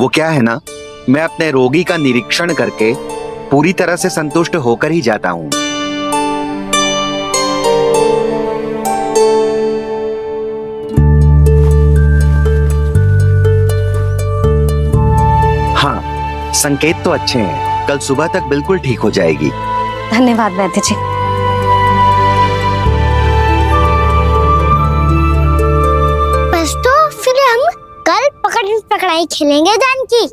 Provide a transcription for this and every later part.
वो क्या है ना, मैं अपने रोगी का निरीक्षण करके पूरी तरह से संतुष्ट होकर ही जाता हूँ। हाँ, संकेत तो अच्छे हैं। कल सुबह तक बिल्कुल ठीक हो जाएगी। धन्यवाद वैद्य जी। बस तो फिर हम कल पकड़न पकड़ाई खेलेंगे जानकी।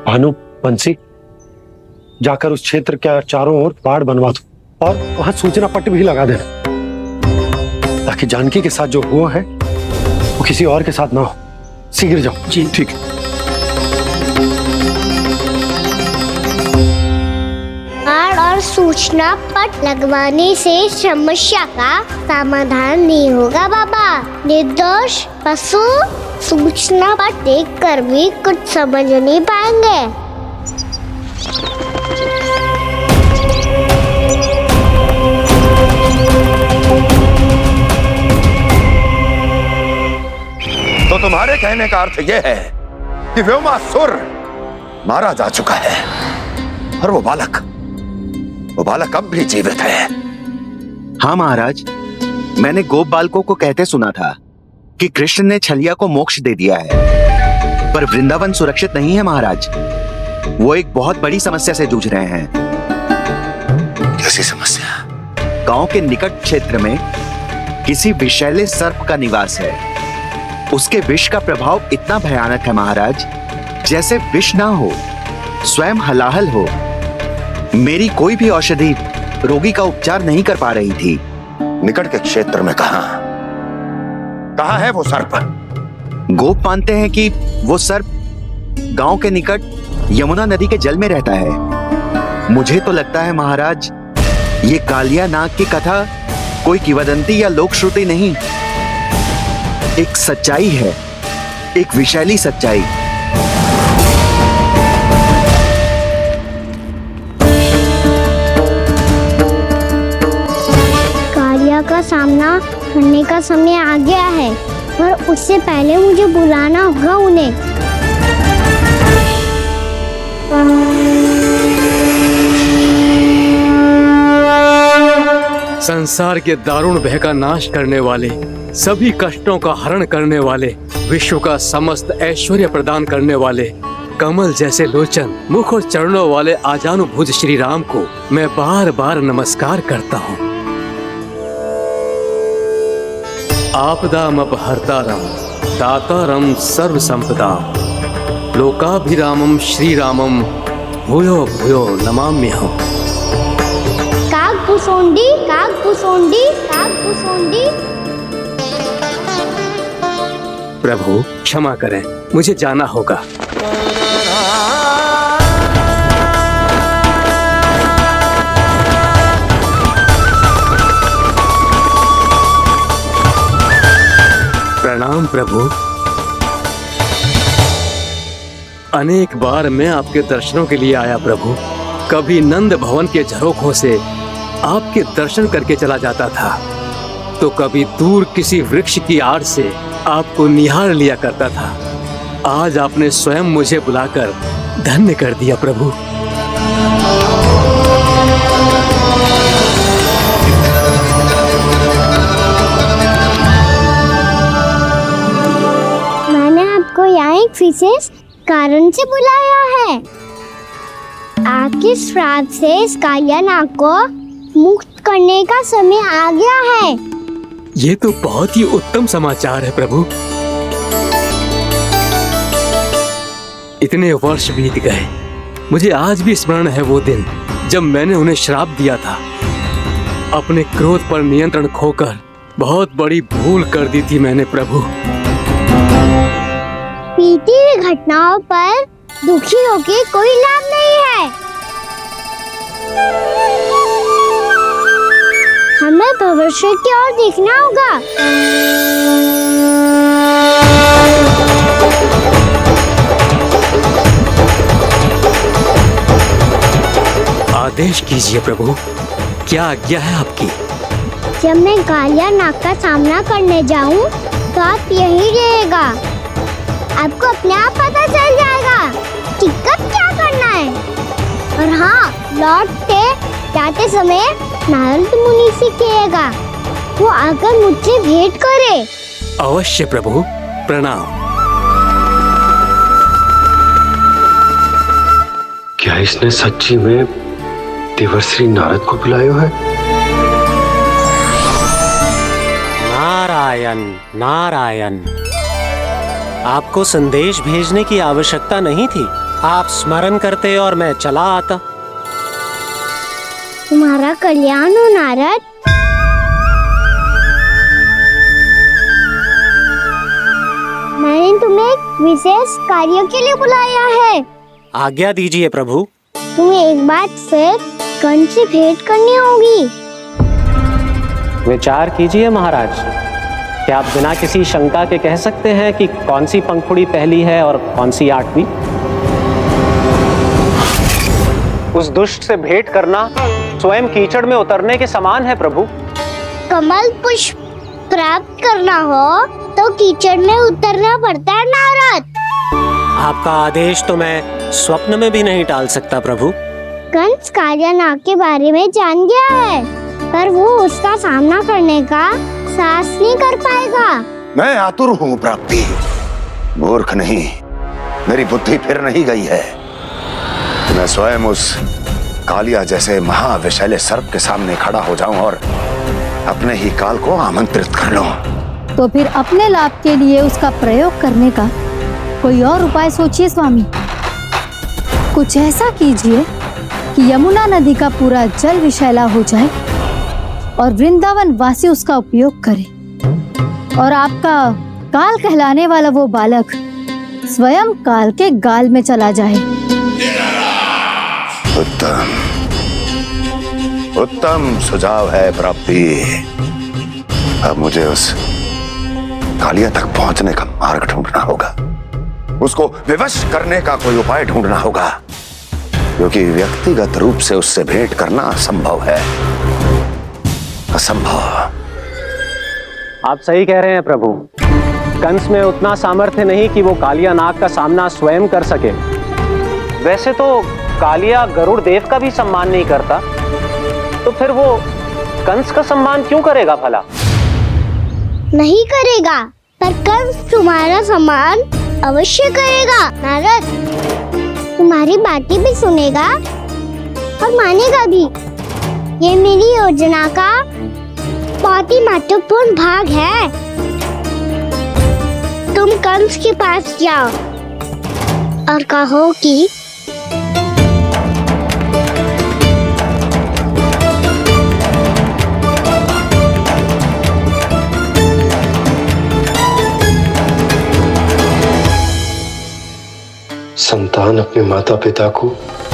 भानु, बंसी, जाकर उस क्षेत्र के चारों ओर बाड़ बनवा दो और वहां सूचना पट्ट भी लगा देना, ताकि जानकी के साथ जो हुआ है वो किसी और के साथ ना हो। शीघ्र जाओ। जी ठीक है। बाड़ और सूचना पट लगवाने से समस्या का समाधान नहीं होगा बाबा। निर्दोष पशु सूचना पट देखकर भी कुछ समझ नहीं पाएंगे। तो तुम्हारे कहने का अर्थ यह है कि व्योमासुर मारा जा चुका है और वो बालक अब भी जीवित है। हाँ महाराज, मैंने गोप बालकों को कहते सुना था कि कृष्ण ने छलिया को मोक्ष दे दिया है, पर वृंदावन सुरक्षित नहीं है महाराज। वो एक बहुत बड़ी समस्या से जूझ रहे हैं। कैसी समस्या? गांव के निकट क्षेत्र में किसी विषैले सर्प का निवास है। उसके विष का प्रभाव इतना भयानक है महाराज, जैसे विष ना हो, स्वयं हलाहल हो। मेरी कोई भी औषधि रोगी का उपचार नहीं कर पा रही थी। निकट के क्षेत्र में कहाँ है वो सर्प? गोप मानते हैं कि वो सर्प गांव के निकट यमुना नदी के जल में रहता है। मुझे तो लगता है महाराज, ये कालिया नाग की कथा कोई किंवदंती या लोक श्रुति नहीं, एक सच्चाई है, एक विशैली सच्चाई। कालिया का सामना करने का समय आ गया है, पर उससे पहले मुझे बुलाना होगा उन्हें। संसार के दारुण भय का नाश करने वाले, सभी कष्टों का हरण करने वाले, विश्व का समस्त ऐश्वर्य प्रदान करने वाले, कमल जैसे लोचन, मुख और चरणों वाले आजानुभुज श्री राम को मैं बार बार नमस्कार करता हूँ। आपदामपहर्तारं दातारं सर्व संपदाम लोकाभिरामं श्री रामम भूयो भूयो नमाम्यहम्। कागभूसोंडी कागभूसोंडी कागभूसोंडी। प्रभु क्षमा करें, मुझे जाना होगा। प्रणाम प्रभु। अनेक बार मैं आपके दर्शनों के लिए आया प्रभु। कभी नंद भवन के झरोखों से आपके दर्शन करके चला जाता था, तो कभी दूर किसी वृक्ष की आड़ से आपको निहार लिया करता था। आज आपने स्वयं मुझे बुलाकर धन्य कर दिया प्रभु। मैंने आपको यहाँ एक विशेष कारण से बुलाया है। आपके श्राप से इस कालिया नाग को मुक्त करने का समय आ गया है। ये तो बहुत ही उत्तम समाचार है प्रभु। इतने वर्ष बीत गए, मुझे आज भी स्मरण है वो दिन जब मैंने उन्हें श्राप दिया था। अपने क्रोध पर नियंत्रण खोकर बहुत बड़ी भूल कर दी थी मैंने प्रभु। बीती हुई घटनाओं पर दुखी होके कोई लाभ नहीं है। हमें भविष्य की ओर देखना होगा। आदेश कीजिए प्रभु, क्या आज्ञा है आपकी? जब मैं कालिया नाग का सामना करने जाऊं तो आप यहीं रहेगा। आपको अपने आप पता चल जाएगा कि कब क्या करना है। और हाँ, लौटते जाते समय नारद मुनि से कहिएगा वो आकर मुझसे भेंट करे। अवश्य प्रभु, प्रणाम। क्या इसने सच्ची में देवर्षि नारद को बुलाया है? नारायण नारायण, आपको संदेश भेजने की आवश्यकता नहीं थी। आप स्मरण करते और मैं चला आता। तुम्हारा कल्याण हो नारद। मैंने तुम्हें एक विशेष कार्य के लिए बुलाया है। आज्ञा दीजिए प्रभु। तुम्हें एक बार फिर कंस से भेंट करनी होगी। विचार कीजिए महाराज, क्या आप बिना किसी शंका के कह सकते हैं कि कौन सी पंखुड़ी पहली है और कौन सी आठवीं? उस दुष्ट से भेंट करना स्वयं कीचड़ में उतरने के समान है प्रभु। कमल पुष्प प्राप्त करना हो तो कीचड़ में उतरना पड़ता है नारद। आपका आदेश तो मैं स्वप्न में भी नहीं टाल सकता प्रभु। कंस कालिया नाग के बारे में जान गया है, पर वो उसका सामना करने का साहस नहीं कर पाएगा। मैं आतुर हूँ प्राप्ति, मूर्ख नहीं। मेरी बुद्धि फिर नहीं गई है। मैं स्वयं उस कालिया जैसे महाविषैले सर्प के सामने खड़ा हो जाऊं और अपने ही काल को आमंत्रित कर लूं। तो फिर अपने लाभ के लिए उसका प्रयोग करने का कोई और उपाय सोचिए स्वामी। कुछ ऐसा कीजिए कि यमुना नदी का पूरा जल विषैला हो जाए और वृंदावन वासी उसका उपयोग करे और आपका काल कहलाने वाला वो बालक स्वयं काल के गाल में चला जाए। उत्तम उत्तम सुझाव है प्राप्ति। अब मुझे उस कालिया तक पहुंचने का मार्ग ढूंढना होगा। उसको विवश करने का कोई उपाय ढूंढना होगा, क्योंकि व्यक्तिगत रूप से उससे भेंट करना असंभव है। असंभव। आप सही कह रहे हैं प्रभु। कंस में उतना सामर्थ्य नहीं कि वो कालिया नाग का सामना स्वयं कर सके। वैसे तो कालिया गरुड़ देव का भी सम्मान नहीं करता, तो फिर वो कंस का सम्मान क्यों करेगा भला? नहीं करेगा, पर कंस तुम्हारा सम्मान अवश्य करेगा नारद। तुम्हारी बातें भी सुनेगा और मानेगा भी। ये मेरी योजना का बहुत ही महत्वपूर्ण भाग है। तुम कंस के पास जाओ और कहो कि संतान अपने माता पिता को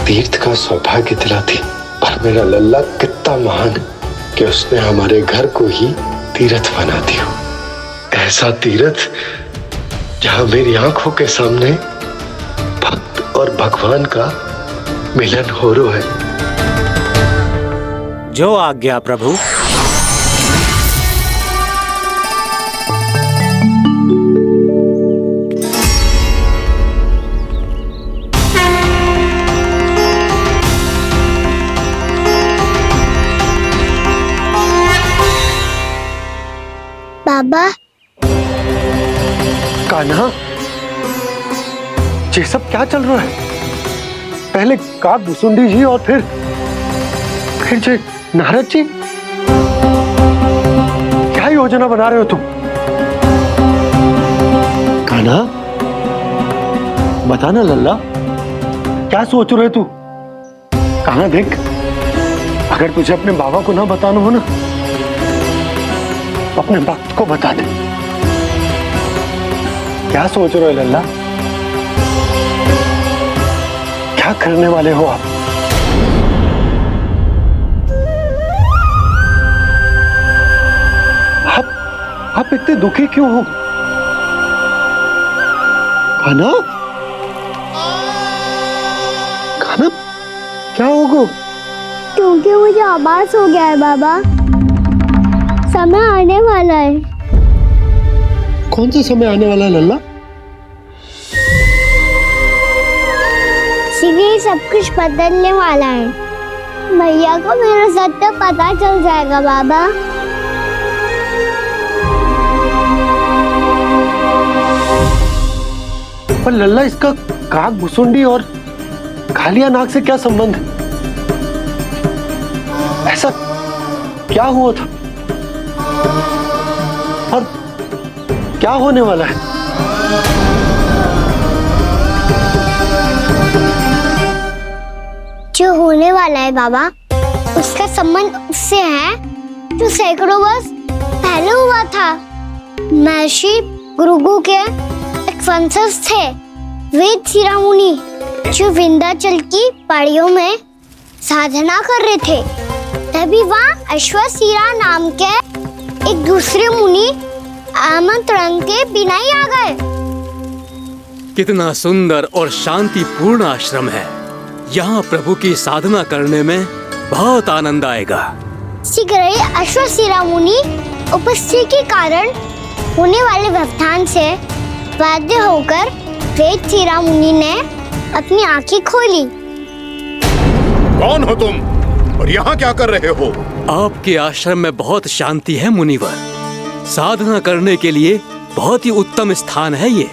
तीर्थ का सौभाग्य दिलाती, और मेरा लल्ला कितना महान कि उसने हमारे घर को ही तीर्थ बना दिया। ऐसा तीर्थ जहां मेरी आंखों के सामने भक्त और भगवान का मिलन हो रहा है। जो आज्ञा प्रभु। बाबा, कान्हा, ये सब क्या चल रहा है? पहले काक भुसुंडी जी और फिर जी नारद जी। क्या योजना बना रहे हो तुम? कान्हा, बताना लल्ला, क्या सोच रहे तू? कान्हा देख, अगर तुझे अपने बाबा को ना बताना हो ना, अपने भक्त को बता दे। क्या सोच रहे हो लल्ला? क्या करने वाले हो आप? आप इतने दुखी क्यों हो? खाना? खाना? क्या होगा? क्योंकि मुझे आभास हो गया है बाबा, समय आने वाला है। कौन सा समय आने वाला है लल्ला? शीघ्र ही सब कुछ बदलने वाला है। भैया को मेरा सत्य पता चल जाएगा बाबा। पर लल्ला, इसका काक भुसुंडी और कालिया नाग से क्या संबंध है? ऐसा क्या हुआ था और क्या होने वाला है? जो होने वाला है बाबा, उसका संबंध उससे है जो सैकड़ों वर्ष पहले हुआ था। महर्षि भृगु के एक वंशज थे वेद शिरोमणि, जो विंध्याचल की पहाड़ियों में साधना कर रहे थे। तभी वहाँ अश्वशिरा नाम के एक दूसरे मुनि आमंत्रण के बिना ही आ गए। कितना सुंदर और शांतिपूर्ण आश्रम है। यहाँ प्रभु की साधना करने में बहुत आनंद आएगा। शीघ्र ही अश्वशिरा मुनि उपस्थिति के कारण होने वाले व्यवधान से बाध्य होकर वेद शिरोमणि ने अपनी आंखें खोली। कौन हो तुम और यहाँ क्या कर रहे हो? आपके आश्रम में बहुत शांति है मुनिवर। साधना करने के लिए बहुत ही उत्तम स्थान है ये।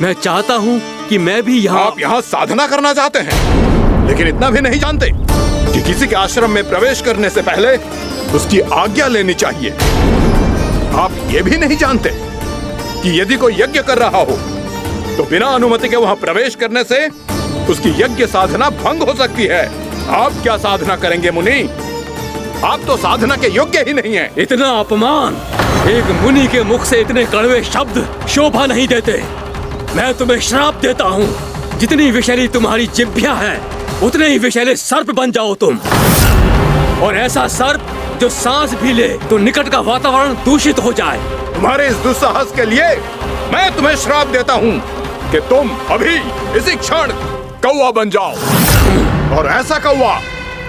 मैं चाहता हूँ कि मैं भी यहाँ। आप यहाँ साधना करना चाहते हैं, लेकिन इतना भी नहीं जानते कि किसी के आश्रम में प्रवेश करने से पहले उसकी आज्ञा लेनी चाहिए। आप ये भी नहीं जानते कि यदि कोई यज्ञ कर रहा हो तो बिना अनुमति के वहाँ प्रवेश करने से उसकी यज्ञ साधना भंग हो सकती है। आप क्या साधना करेंगे मुनि? आप तो साधना के योग्य ही नहीं हैं। इतना अपमान! एक मुनि के मुख से इतने कड़वे शब्द शोभा नहीं देते। मैं तुम्हें श्राप देता हूँ, जितनी विषैली तुम्हारी जिह्वा है उतने ही विषैले सर्प बन जाओ तुम। और ऐसा सर्प जो सांस भी ले तो निकट का वातावरण दूषित हो जाए। तुम्हारे इस दुस्साहस के लिए मैं तुम्हें श्राप देता हूँ कि तुम अभी इसी क्षण कौवा बन जाओ, और ऐसा कौवा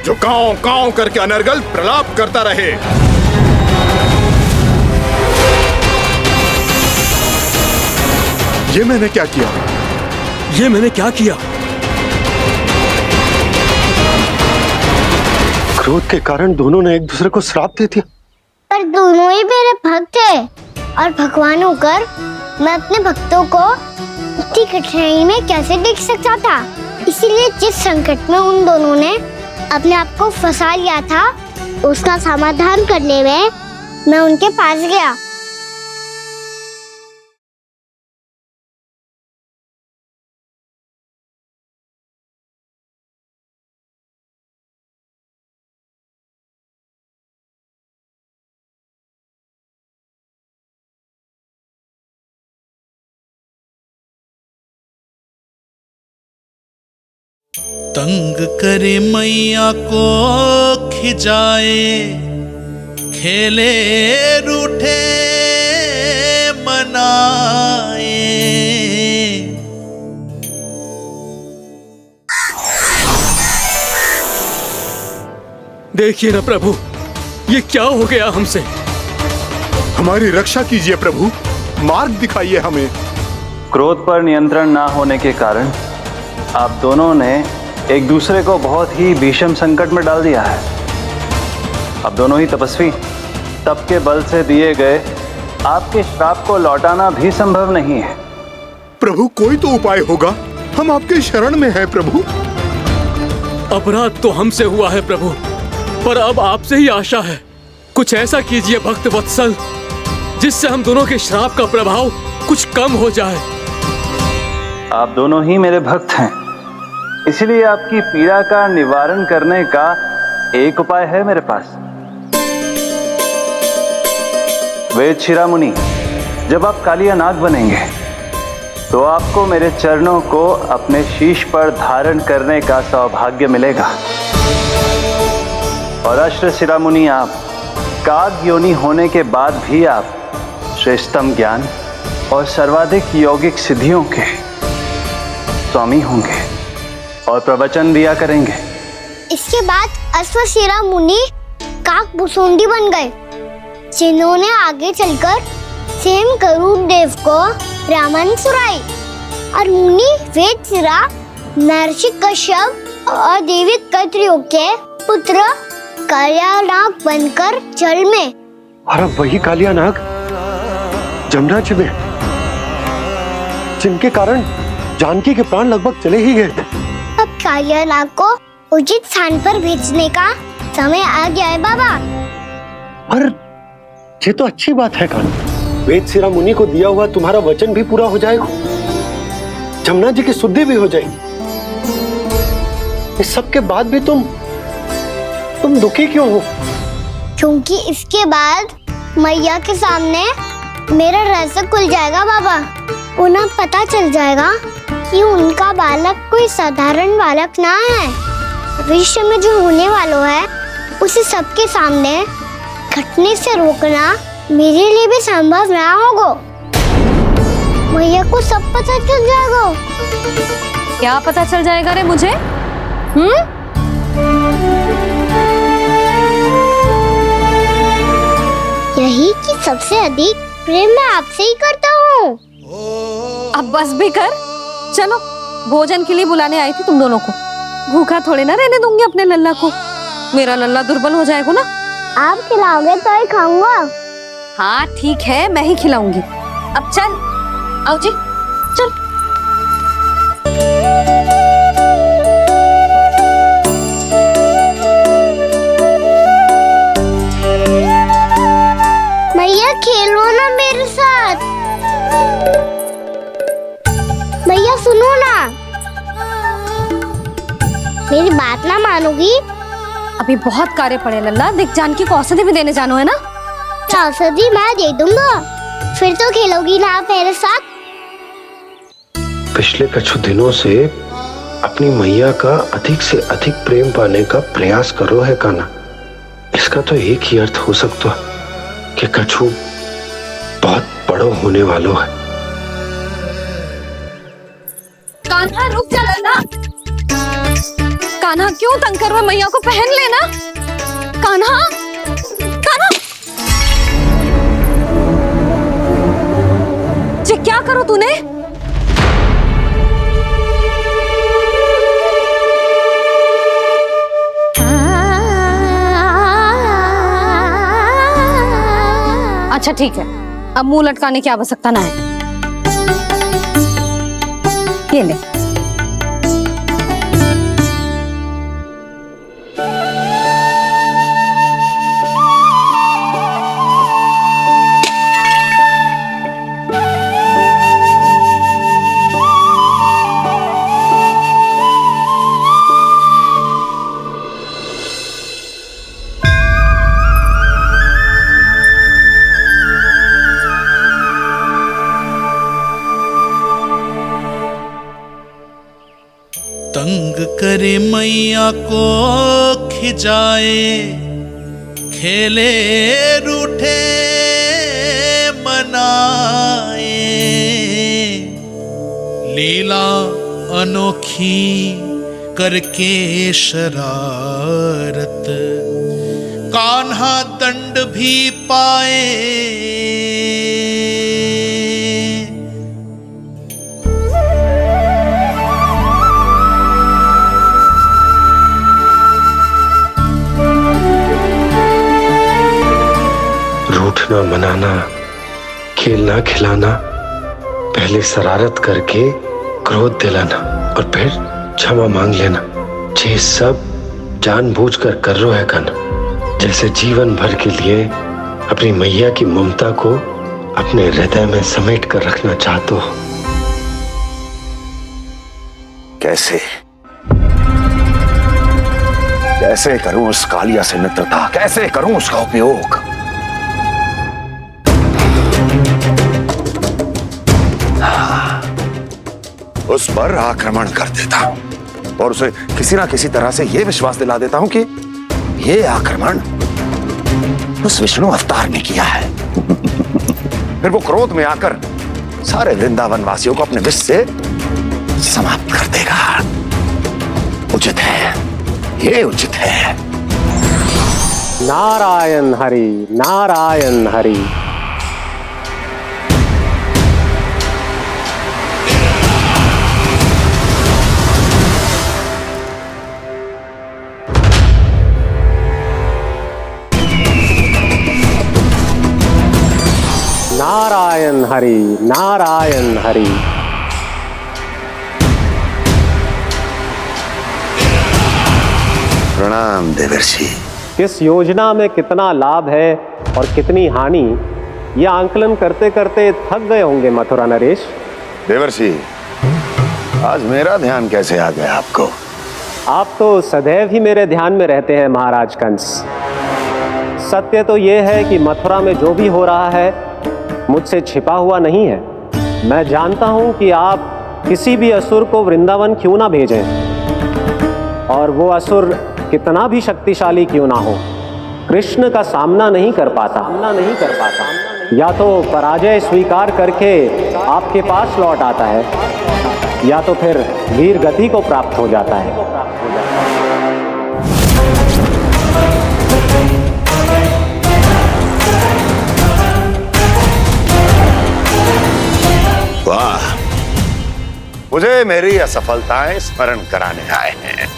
जो कांव कांव करके अनर्गल प्रलाप करता रहे। ये मैंने क्या किया? ये मैंने क्या किया? क्रोध के कारण दोनों ने एक दूसरे को श्राप दे दिया। पर दोनों ही मेरे भक्त हैं, और भगवान होकर मैं अपने भक्तों को इतनी कठिनाई में कैसे देख सकता था। इसीलिए जिस संकट में उन दोनों ने अपने आप को फंसा लिया था, उसका समाधान करने में मैं उनके पास गया। तंग करे मैया को खिजाए, खेले रूठे मनाए। देखिए ना प्रभु, ये क्या हो गया हमसे? हमारी रक्षा कीजिए प्रभु, मार्ग दिखाइए हमें। क्रोध पर नियंत्रण ना होने के कारण आप दोनों ने एक दूसरे को बहुत ही भीषण संकट में डाल दिया है। अब दोनों ही तपस्वी, तप के बल से दिए गए आपके श्राप को लौटाना भी संभव नहीं है। प्रभु कोई तो उपाय होगा, हम आपके शरण में हैं प्रभु। अपराध तो हमसे हुआ है प्रभु, पर अब आपसे ही आशा है। कुछ ऐसा कीजिए भक्त वत्सल, जिससे हम दोनों के श्राप का प्रभाव कुछ कम हो जाए। आप दोनों ही मेरे भक्त हैं, इसलिए आपकी पीड़ा का निवारण करने का एक उपाय है मेरे पास। वेद शिरोमणि, जब आप कालिया नाग बनेंगे तो आपको मेरे चरणों को अपने शीश पर धारण करने का सौभाग्य मिलेगा। और अश्व शिरोमणि, आप काग योनि होने के बाद भी आप श्रेष्ठतम ज्ञान और सर्वाधिक यौगिक सिद्धियों के स्वामी होंगे और प्रवचन दिया करेंगे। इसके बाद अश्वशिरा मुनि काक भुसुंडी बन गए। जिन्होंने आगे चलकर स्वयं गरुड़ देव को रामायण सुनाई और मुनि वेदसिरा, महर्षि कश्यप और देवी कत्रियों के पुत्र कालियानाग बनकर जल में। और अब वही कालियानाग जमुना जी में, जिनके कारण जानकी के प्राण लगभग चले ही गए थे। अब कालियानाग को उचित स्थान पर भेजने का समय आ गया है बाबा। और ये तो अच्छी बात है कान्हा, वेदसिरा मुनि को दिया हुआ तुम्हारा वचन भी पूरा हो जाएगा, जमुना जी की शुद्धि भी हो जाएगी। इस सब के बाद भी तुम दुखी क्यों हो? क्योंकि इसके बाद मैया के सामने मेरा रहस्य खुल जाएगा बाबा। उन्हें पता चल जाएगा कि उनका बालक कोई साधारण बालक ना है। भविष्य में जो होने वाला है उसे सबके सामने घटने से रोकना मेरे लिए भी संभव ना होगा। मैया को सब पता चल जाएगा। क्या पता चल जाएगा रे मुझे? यही कि सबसे अधिक प्रेम मैं आपसे ही करता हूँ। अब बस भी कर, चलो भोजन के लिए बुलाने आई थी तुम दोनों को। भूखा थोड़े ना रहने दूंगी अपने लल्ला को, मेरा लल्ला दुर्बल हो जाएगा ना। आप खिलाओगे तो ही खाऊंगा। हाँ ठीक है, मैं ही खिलाऊंगी। अब चल, आओ जी चल। मैया खेलो ना मेरे साथ। मैया सुनो ना, मेरी बात ना मानोगी? अभी बहुत कार्य पड़े लल्ला, देख जानकी को औषधि भी देने जानो है ना। औषधि मैं दे दूंगा, फिर तो खेलोगी ना आप मेरे साथ। पिछले कुछ दिनों से अपनी मैया का अधिक से अधिक प्रेम पाने का प्रयास करो है कान्हा। इसका तो एक ही अर्थ हो सकता कि कछु बहुत बड़ो होने वालों है। कान्हा रुक जा लल्ला। कान्हा क्यों तंग कर रहा है? मैया को पहन लेना। कान्हा, कान्हा, ये क्या करो तूने? अच्छा ठीक है, अब मुंह लटकाने की आवश्यकता ना है। ये ले। तंग करे मैया को खिजाए, खेले रूठे मनाए, लीला अनोखी करके शरारत, कान्हा दंड भी पाए। रूठना मनाना, खेलना खिलाना, पहले शरारत करके क्रोध दिलाना और फिर क्षमा मांग लेना, ये सब जानबूझकर कर रहा है कान्हा। जैसे जीवन भर के लिए अपनी मैया की ममता को अपने हृदय में समेट कर रखना चाहते हो। कैसे कैसे करूं उस कालिया से मित्रता, कैसे करूं उसका उपयोग? उस पर आक्रमण कर देता हूं और उसे किसी ना किसी तरह से यह विश्वास दिला देता हूं कि यह आक्रमण उस विष्णु अवतार ने किया है। फिर वो क्रोध में आकर सारे वृंदावन वासियों को अपने विष से समाप्त कर देगा। उचित है, ये उचित है। नारायण हरि, नारायण हरि। नारायण हरि, नारायण हरि। प्रणाम देवर्षि। किस योजना में कितना लाभ है और कितनी हानि, यह आंकलन करते करते थक गए होंगे मथुरा नरेश। देवर्षि, आज मेरा ध्यान कैसे आ गया आपको? आप तो सदैव ही मेरे ध्यान में रहते हैं महाराज कंस। सत्य तो यह है कि मथुरा में जो भी हो रहा है मुझसे छिपा हुआ नहीं है। मैं जानता हूं कि आप किसी भी असुर को वृंदावन क्यों ना भेजें, और वो असुर कितना भी शक्तिशाली क्यों ना हो, कृष्ण का सामना नहीं कर पाता। या तो पराजय स्वीकार करके आपके पास लौट आता है, या तो फिर वीर गति को प्राप्त हो जाता है। वाह, मुझे मेरी असफलताएं स्मरण कराने आए हैं,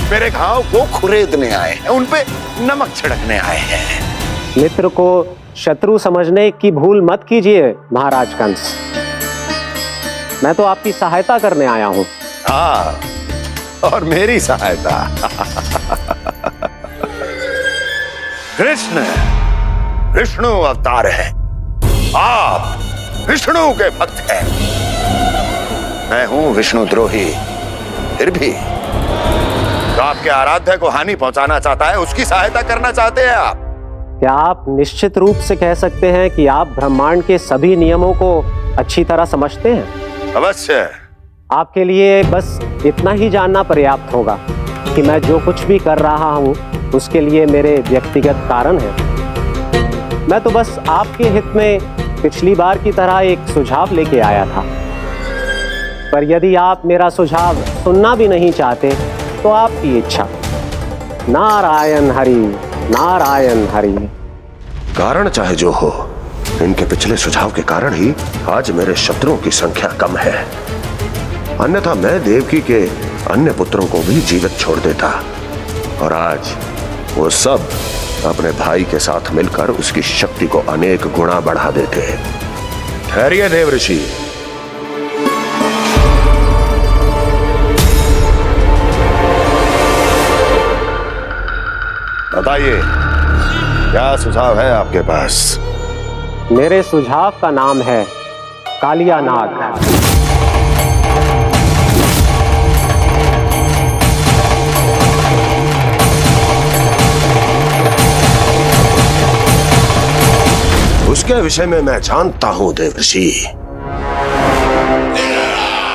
मेरे घाव को खुरेदने आए हैं, उन पे नमक छिड़कने आए हैं। मित्र को शत्रु समझने की भूल मत कीजिए महाराज कंस। मैं तो आपकी सहायता करने आया हूं। हाँ, और मेरी सहायता। कृष्ण विष्णु अवतार है, आप विष्णु के भक्त हैं। मैं हूं विष्णु द्रोही, फिर भी तो आपके आराध्य को हानि पहुंचाना चाहता है, उसकी सहायता करना चाहते हैं आप। क्या आप निश्चित रूप से कह सकते हैं कि आप ब्रह्मांड के सभी नियमों को अच्छी तरह समझते हैं? अवश्य। आपके लिए बस इतना ही जानना पर्याप्त होगा कि मैं जो कुछ भी कर रहा हूं उसके लिए मेरे व्यक्तिगत कारण हैं। मैं तो बस आपके हित में पिछली बार की तरह एक सुझाव लेके आया था, पर यदि आप मेरा सुझाव सुनना भी नहीं चाहते तो आपकी इच्छा। नारायण हरि, नारायण हरि। कारण चाहे जो हो, इनके पिछले सुझाव के कारण ही आज मेरे शत्रुओं की संख्या कम है, अन्यथा मैं देवकी के अन्य पुत्रों को भी जीवित छोड़ देता, और आज वो सब अपने भाई के साथ मिलकर उसकी शक्ति को अनेक गुना बढ़ा देते। ठहरिए देवऋषि, बताइए क्या सुझाव है आपके पास? मेरे सुझाव का नाम है कालिया नाग। उसके विषय में मैं जानता हूं देवर्षि।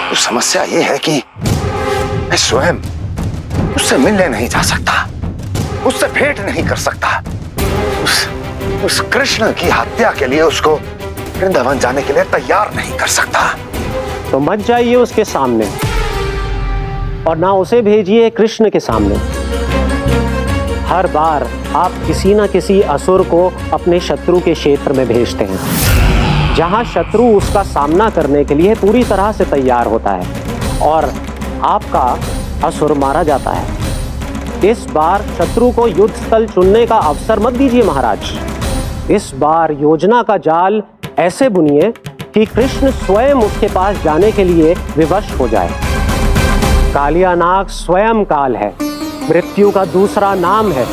तो समस्या यह है कि मैं स्वयं उससे मिलने नहीं जा सकता, उससे भेंट नहीं कर सकता। उस कृष्ण की हत्या के लिए उसको वृंदावन जाने के लिए तैयार नहीं कर सकता। तो मत जाइए उसके सामने, और ना उसे भेजिए कृष्ण के सामने। हर बार आप किसी ना किसी असुर को अपने शत्रु के क्षेत्र में भेजते हैं, जहां शत्रु उसका सामना करने के लिए पूरी तरह से तैयार होता है और आपका असुर मारा जाता है। इस बार शत्रु को युद्ध स्थल चुनने का अवसर मत दीजिए महाराज। इस बार योजना का जाल ऐसे बुनिए कि कृष्ण स्वयं उसके पास जाने के लिए विवश हो जाए। कालिया नाग स्वयं काल है, मृत्यु का दूसरा नाम है।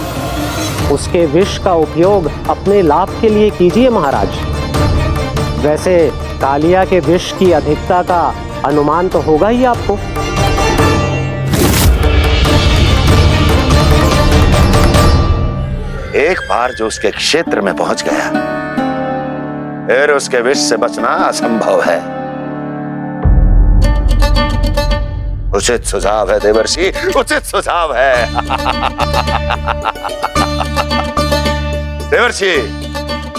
उसके विष का उपयोग अपने लाभ के लिए कीजिए महाराज। वैसे कालिया के विष की अधिकता का अनुमान तो होगा ही आपको। एक बार जो उसके क्षेत्र में पहुंच गया, फिर उसके विष से बचना असंभव है। उचित सुझाव है देवर्षि, उचित सुझाव है। देवर्षि,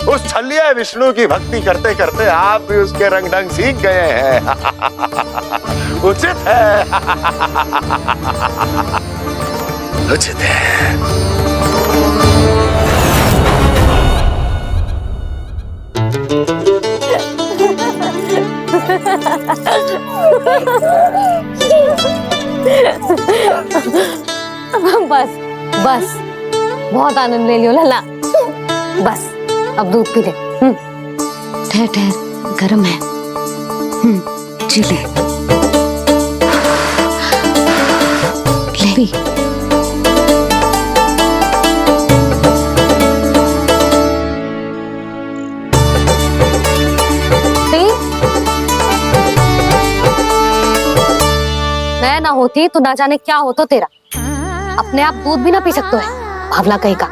उस छलिया विष्णु की भक्ति करते करते आप भी उसके रंग ढंग सीख गए हैं। उचित है, उचित है। बस बस बहुत आनंद ले लियो लल्ला। बस अब दूध पी ले। ठहर ठहर, गर्म है। जी ले पी। मैं ना होती तो ना जाने क्या हो तो तेरा। अपने आप दूध भी ना पी सकते है भावला कहीं का।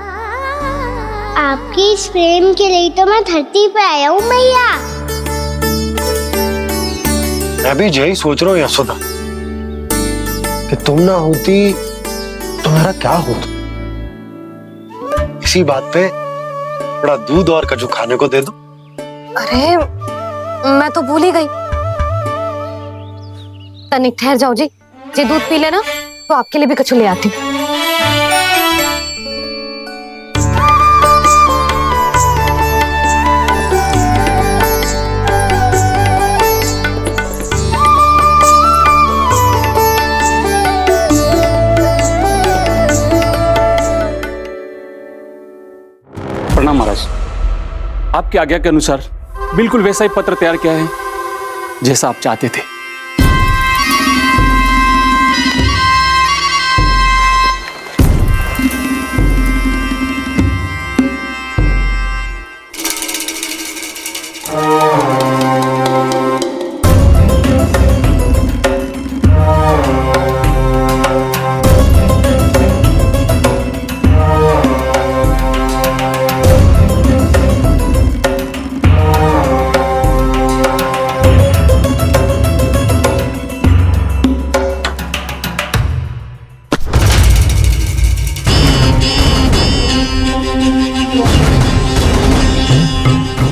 आपकी इस प्रेम के लिए तो मैं धरती पे आया हूँ मैया। मैं भी यही सोच रहा हूँ यशोदा कि तुम ना होती तो मेरा क्या होता। इसी बात पे थोड़ा दूध और कजू खाने को दे दो। अरे मैं तो भूल ही गई। तनिक ठहर जाओ जी दूध पी लेना तो आपके लिए भी कछु ले आती हूँ। प्रणाम महाराज। आपकी आज्ञा के अनुसार बिल्कुल वैसा ही पत्र तैयार किया है जैसा आप चाहते थे।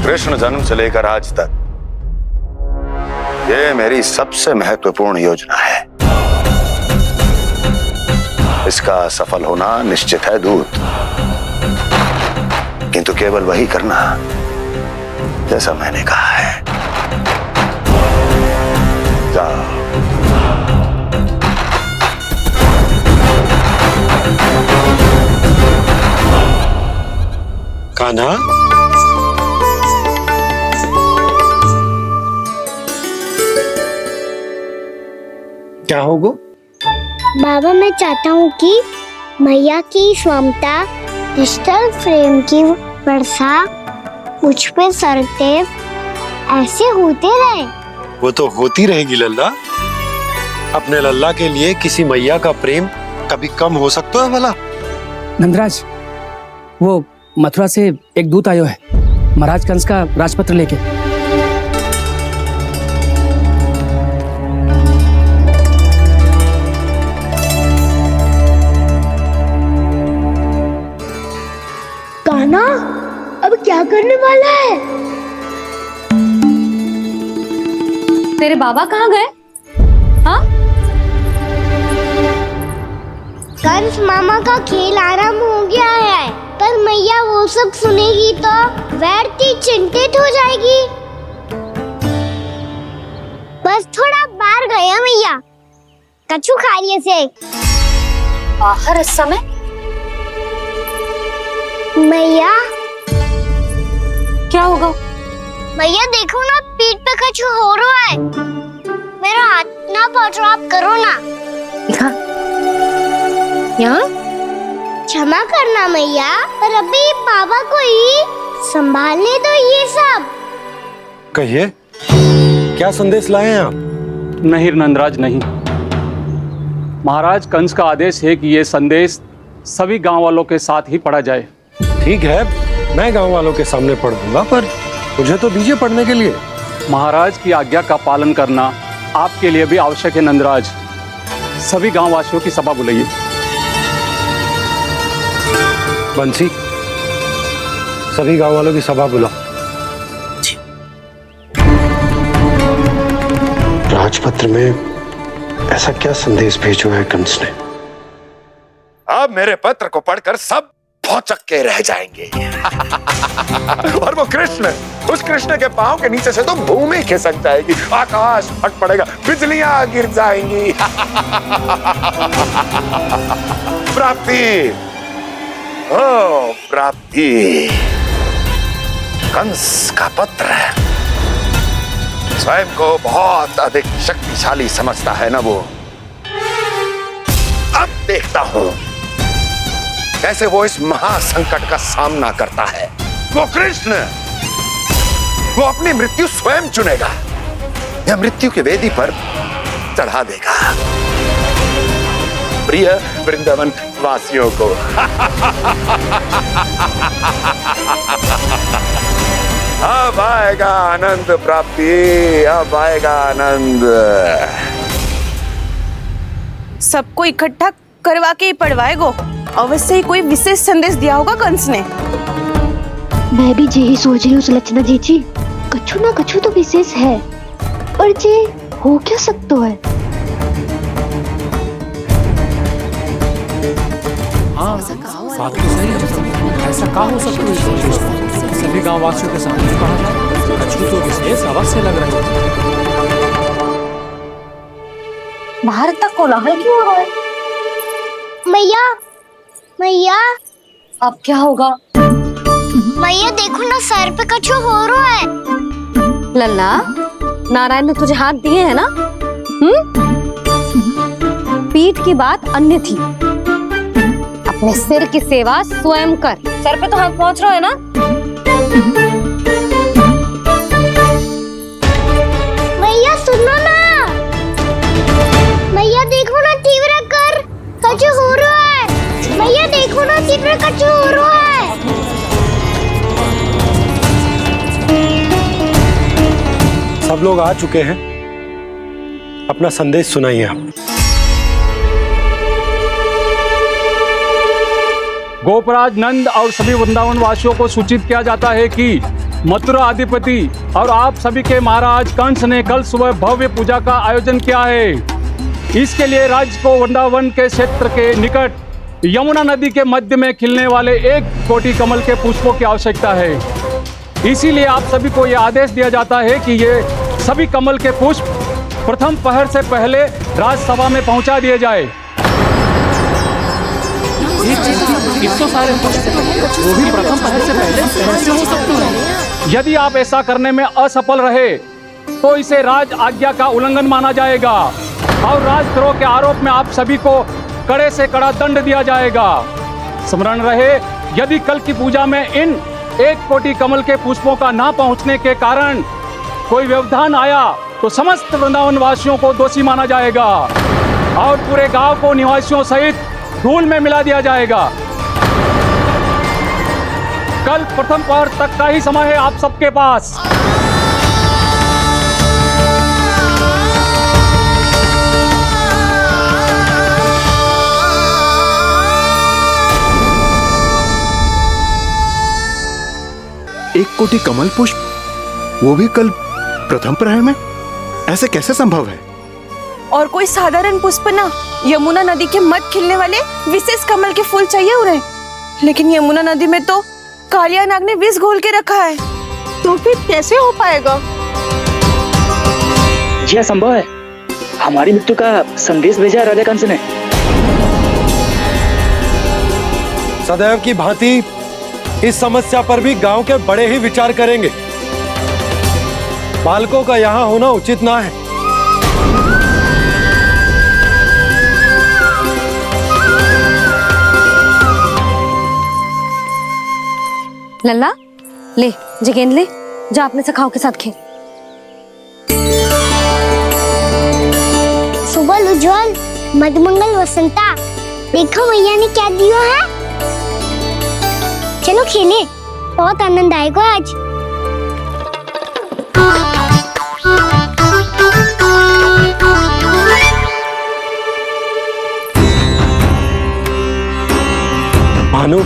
कृष्ण जन्म से लेकर आज तक ये मेरी सबसे महत्वपूर्ण योजना है। इसका सफल होना निश्चित है दूत, किंतु केवल वही करना जैसा मैंने कहा है। जाओ। कान्हा, क्या होगा? बाबा मैं चाहता हूँ कि मैया की ममता क्रिस्टल फ्रेम की वर्षा मुझ पे सरते ऐसे होते रहे। वो तो होती रहेगी लल्ला। अपने लल्ला के लिए किसी मैया का प्रेम कभी कम हो सकता है भला? नंदराज, वो मथुरा से एक दूत आयो है महाराज कंस का राजपत्र लेके। कान्हा अब क्या करने वाला है? तेरे बाबा कहाँ गए? हाँ? कंस मामा का खेल आरंभ हो गया है, पर मैया वो सब सुनेगी तो व्यर्थ चिंतित हो जाएगी। बस थोड़ा बाहर गया मैया, कछु खा लिया से। बाहर इस समय? मैया क्या होगा? मैया देखो ना, पीठ पे कछु हो रहा है। मेरा हाथ ना पकड़ो, आप करो ना। दिखा यहाँ। क्षमा करना मैया, पर अभी बाबा को ही संभालने दो ये सब। कहिए, क्या संदेश लाए हैं आप? नहीं नंदराज, नहीं। महाराज कंस का आदेश है कि ये संदेश सभी गांव वालों के साथ ही पढ़ा जाए। ठीक है, मैं गांव वालों के सामने पढ़ दूंगा, पर मुझे तो दीजिए पढ़ने के लिए। महाराज की आज्ञा का पालन करना आपके लिए भी आवश्यक है नंदराज। सभी गांव वासियों की सभा बुलाइए। बंसी, सभी गांव वालों की सभा बुलाओ। राजपत्र में ऐसा क्या संदेश भेजो है कंस ने? अब मेरे पत्र को पढ़कर सब भौचक के रह जाएंगे। और वो कृष्ण, उस कृष्ण के पांव के नीचे से तो भूमि खिसक जाएगी, आकाश फट पड़ेगा, बिजलियां गिर जाएंगी। प्राप्ति, ओ प्राप्ति, कंस का पुत्र स्वयं को बहुत अधिक शक्तिशाली समझता है ना वो। अब देखता हूं कैसे वो इस महासंकट का सामना करता है। वो कृष्ण, वो अपनी मृत्यु स्वयं चुनेगा या मृत्यु की वेदी पर चढ़ा देगा प्रिय वृंदावन वासियों को। अब आएगा आनंद प्राप्ति, अब आएगा आनंद। सबको इकट्ठा करवा के ही पढ़वाएगो। अवश्य ही कोई विशेष संदेश दिया होगा कंस ने। मैं भी यही सोच रही हूँ सुलक्षणा जी, कछु ना कछु तो विशेष है, पर जे हो क्या सकता है? हाँ, बात तो सही है। ऐसा कहा हो सकता है सभी गांव वासियों के सामने कहा जाए, कछु तो विशेष अवश्य लग रहे हैं। बाहर इतना कोलाहल क्यों हो रहा है? मैया, मैया, अब क्या होगा? मैया देखो ना, सर पे कछु हो रहा है। लल्ला, नारायण ने तुझे हाथ दिए हैं ना? पीठ की बात अन्य थी, अपने सिर की सेवा स्वयं कर। सर पे तो हाथ पहुंच रहा है ना? मैया सुनो ना, मैया देखो ना, तीव्र कर कछु हो रहा है। मैया देखो ना, तीव्र कछु हो रहा है। सब लोग आ चुके हैं, अपना संदेश सुनाइए आप। गोपराज नंद और सभी वृंदावन वासियों को सूचित किया जाता है कि मथुरा अधिपति और आप सभी के महाराज कंस ने कल सुबह भव्य पूजा का आयोजन किया है। इसके लिए राज्य को वृंदावन के क्षेत्र के निकट यमुना नदी के मध्य में खिलने वाले 1 कोटि कमल के पुष्पों की आवश्यकता है। इसीलिए आप सभी को यह आदेश दिया जाता है कि ये सभी कमल के पुष्प प्रथम पहर से पहले राजसभा में पहुंचा दिए जाए। इतने सारे वो भी प्रथम पहर से पहले कैसे हो सकते हैं? यदि आप ऐसा करने में असफल रहे तो इसे राज आज्ञा का उल्लंघन माना जाएगा और राजद्रोह के आरोप में आप सभी को कड़े से कड़ा दंड दिया जाएगा। स्मरण रहे, यदि कल की पूजा में इन 1 कोटि कमल के पुष्पों का ना पहुंचने के कारण कोई व्यवधान आया तो समस्त वृंदावन वासियों को दोषी माना जाएगा और पूरे गांव को निवासियों सहित धूल में मिला दिया जाएगा। कल प्रथम पहर तक का ही समय है आप सबके पास। एक कोटि कमल पुष्प, वो भी कल प्रथम प्रहर में? ऐसे कैसे संभव है? और कोई साधारण पुष्प ना, यमुना नदी के मध्य खिलने वाले विशेष कमल के फूल चाहिए उन्हें। लेकिन यमुना नदी में तो कालिया नाग ने विष घोल के रखा है, तो फिर कैसे हो पाएगा? यह संभव है। हमारी मृत्यु का संदेश भेजा राजा कंस ने। सदैव की भांति इस समस्या पर भी गांव के बड़े ही विचार करेंगे। बालकों का यहाँ होना उचित ना है। लल्ला, ले जे गेंद ले, जा अपने सखाओं के साथ खेल। सुबह उज्जवल, मधुमंगल वसंता, देखो मैया ने क्या दिया है। चलो खेलें, बहुत आनंद आएगा आज। भानु,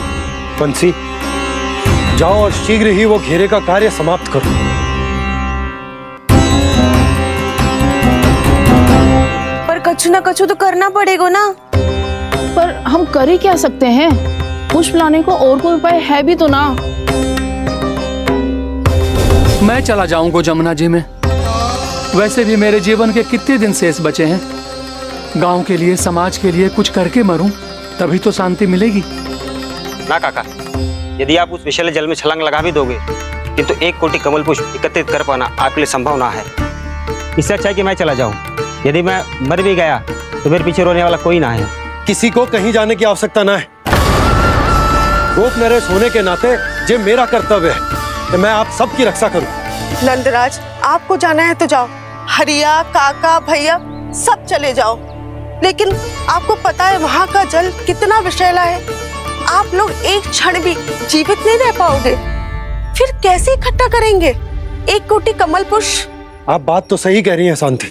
बंसी, जाओ और शीघ्र ही वो घेरे का कार्य समाप्त करो। पर कछु ना कछु तो करना पड़ेगा ना। पर हम कर ही क्या सकते हैं? पुष्प लाने को और कोई उपाय है भी तो ना। मैं चला जाऊंगा जमुना जी में। वैसे भी मेरे जीवन के कितने दिन शेष बचे हैं। गांव के लिए, समाज के लिए कुछ करके मरूं, तभी तो शांति मिलेगी। ना काका, यदि आप उस विषैले जल में छलांग लगा भी दोगे, किंतु 1 कोटि कमल पुष्प एकत्रित कर पाना आपके लिए संभव ना है। इससे अच्छा है कि मैं चला जाऊं। यदि मैं मर भी गया तो मेरे पीछे रोने वाला कोई ना है। किसी को कहीं जाने की आवश्यकता ना है। गोप नरेश होने के नाते ये मेरा कर्तव्य है कि मैं आप सबकी रक्षा करूं। नंदराज, आपको जाना है तो जाओ। हरिया, काका, भैया सब चले जाओ। लेकिन आपको पता है वहाँ का जल कितना विषैला है। आप लोग एक क्षण भी जीवित नहीं रह पाओगे। फिर कैसे इकट्ठा करेंगे 1 कोटि कमल पुष्प? आप बात तो सही कह रही हैं शांति।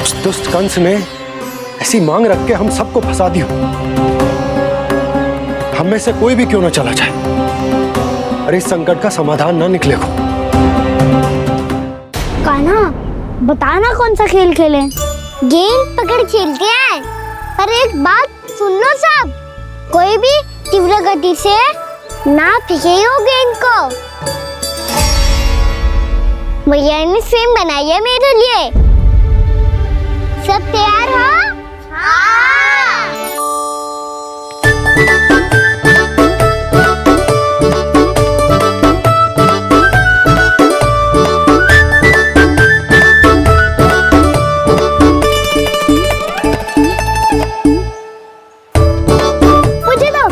उस दुष्ट कंस ने ऐसी मांग रख के हम सबको फंसा दिया। हम में से कोई भी क्यों ना चला जाए और इस संकट का समाधान ना निकले को। कान्हा, बताना कौन सा खेल खेलें? गेंद पकड़ खेलते हैं। पर एक बात सुन लो सब, कोई भी तीव्र गति से ना फेंकेगा गेंद को। भैया ने फ्रेम बनाई है मेरे लिए। सब तैयार हो? हाँ। मुझे दो।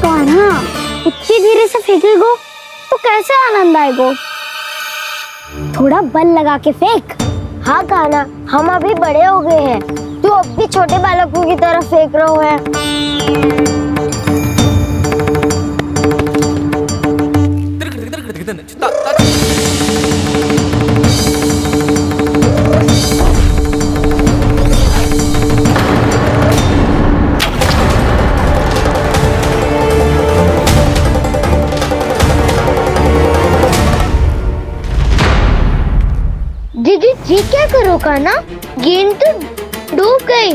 कान्हा, इतनी धीरे से फेंकेगो तो कैसे आनंद आएगो? थोड़ा बल लगा के फेंक। हाँ कान्हा, हम अभी बड़े हो गए हैं, तू अब भी छोटे बालकों की तरह फेंक रहे है। दीदी जी क्या करो कान्हा, गेंद तो डूब गई।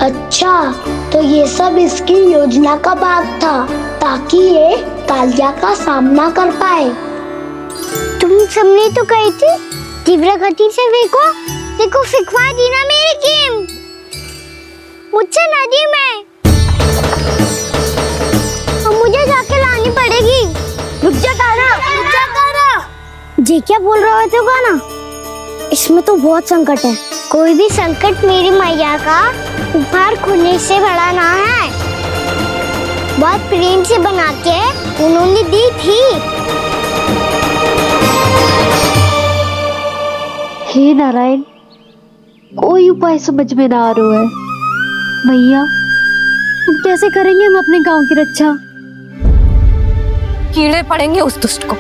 अच्छा, तो ये सब इसकी योजना का भाग था ताकि ये कालिया का सामना कर पाए। तुम सबने तो कही थी तीव्र गति से फेंको। देखो सिखवा दी ना मेरी गेम। मुझसे नदी में अब मुझे जाके लानी पड़ेगी। रुक जा कान्हा, रुक जा कान्हा। जी क्या बोल रहे थे कान्हा? इसमें तो बहुत संकट है। कोई भी संकट मेरी मैया का उपहार खोने से बड़ा ना है। बहुत प्रेम से बना के उन्होंने दी थी। हे नारायण, कोई उपाय समझ में ना आ रहा है। भैया, हम कैसे करेंगे हम अपने गांव की रक्षा? कीड़े पड़ेंगे उस दुष्ट को।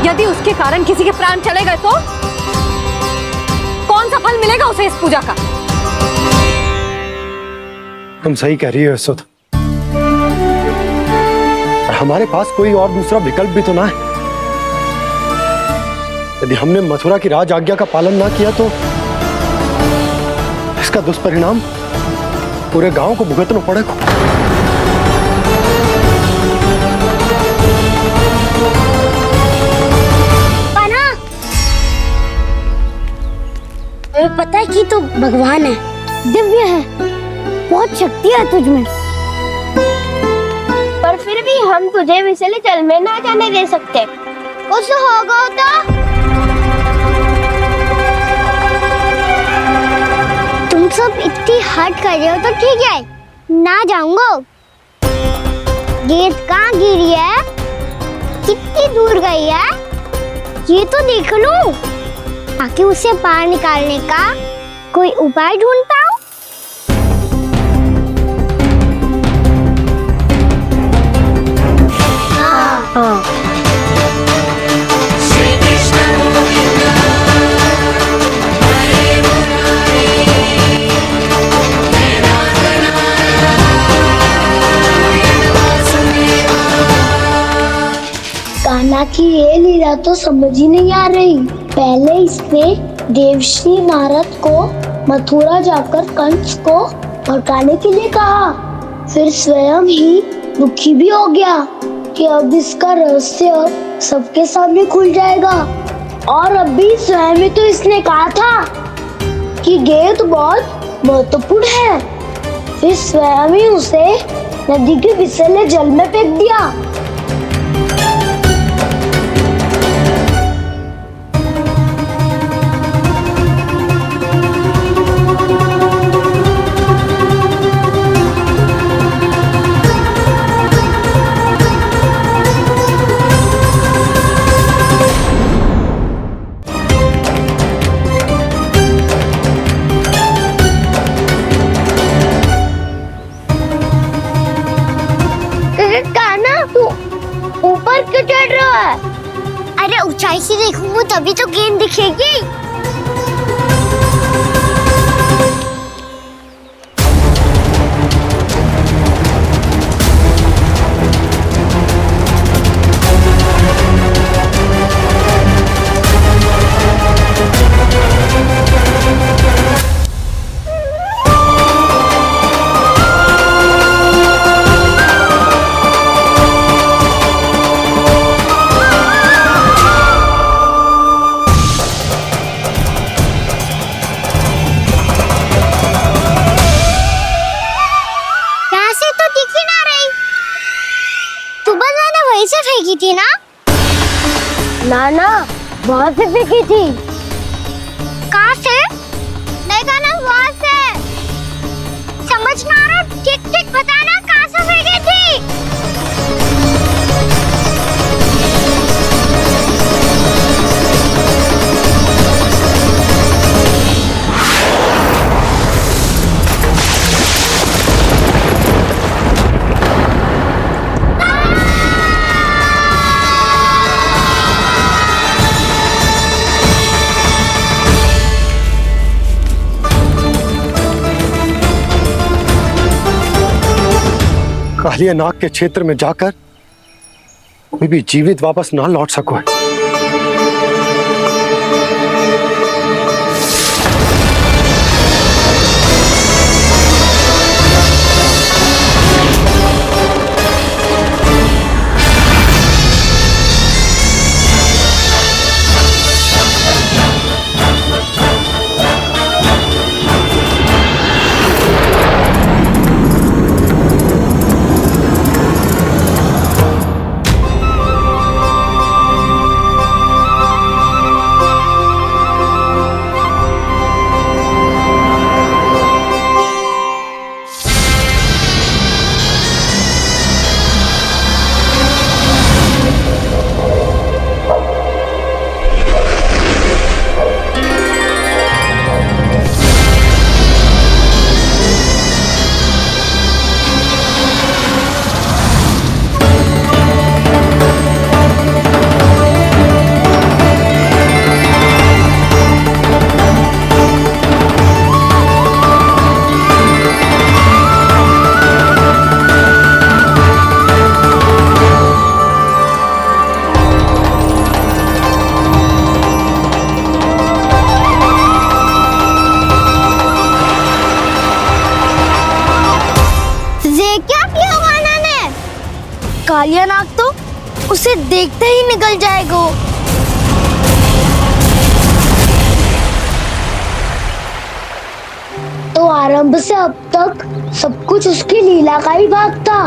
यदि उसके कारण किसी के प्राण चले गए तो कौन सा फल मिलेगा उसे इस पूजा का? तुम सही कह रही हो यशोदा। हमारे पास कोई और दूसरा विकल्प भी तो ना है। यदि हमने मथुरा की राज आज्ञा का पालन ना किया तो इसका दुष्परिणाम पूरे गांव को भुगतना पड़ेगा। तुम्हें पता है कि तू भगवान है, दिव्य है, बहुत शक्ति है तुझमें। पर फिर भी हम तुझे विषैले जल में ना जाने दे सकते। कुछ होगा तो तुम सब इतनी हट कर रहे हो तो ठीक है, ना जाऊंगा। गेंद कहाँ गिरी है, कितनी दूर गई है, ये तो देख लूं। ताकि उसे बाहर निकालने का कोई उपाय ढूंढता हूँ। हाँ। कान्हा की ये लीला तो समझ ही नहीं आ रही। पहले इसने देवश्री नारद को मथुरा जाकर कंस को भड़काने के लिए कहा, फिर स्वयं ही दुखी भी हो गया कि अब इसका रहस्य सबके सामने खुल जाएगा। और अभी स्वयं ही तो इसने कहा था कि गेंद बहुत महत्वपूर्ण है, फिर स्वयं ही उसे नदी के विषैले जल में फेंक दिया। ऊपर क्यों चढ़ रहा है? अरे ऊंचाई से देखूंगा तभी तो गेंद दिखेगी। फेंकी थी ना? ना वहाँ से फेंकी थी। कहाँ से? नहीं कहना वहाँ से। समझ ना आ रहा, ठीक बताना कहाँ से फेंकी थी? कालिया नाग के क्षेत्र में जाकर कोई भी जीवित वापस ना लौट सको है। कालिया नाग तो उसे देखते ही निकल जाएगा। तो आरंभ से अब तक सब कुछ उसकी लीला का ही भाग था।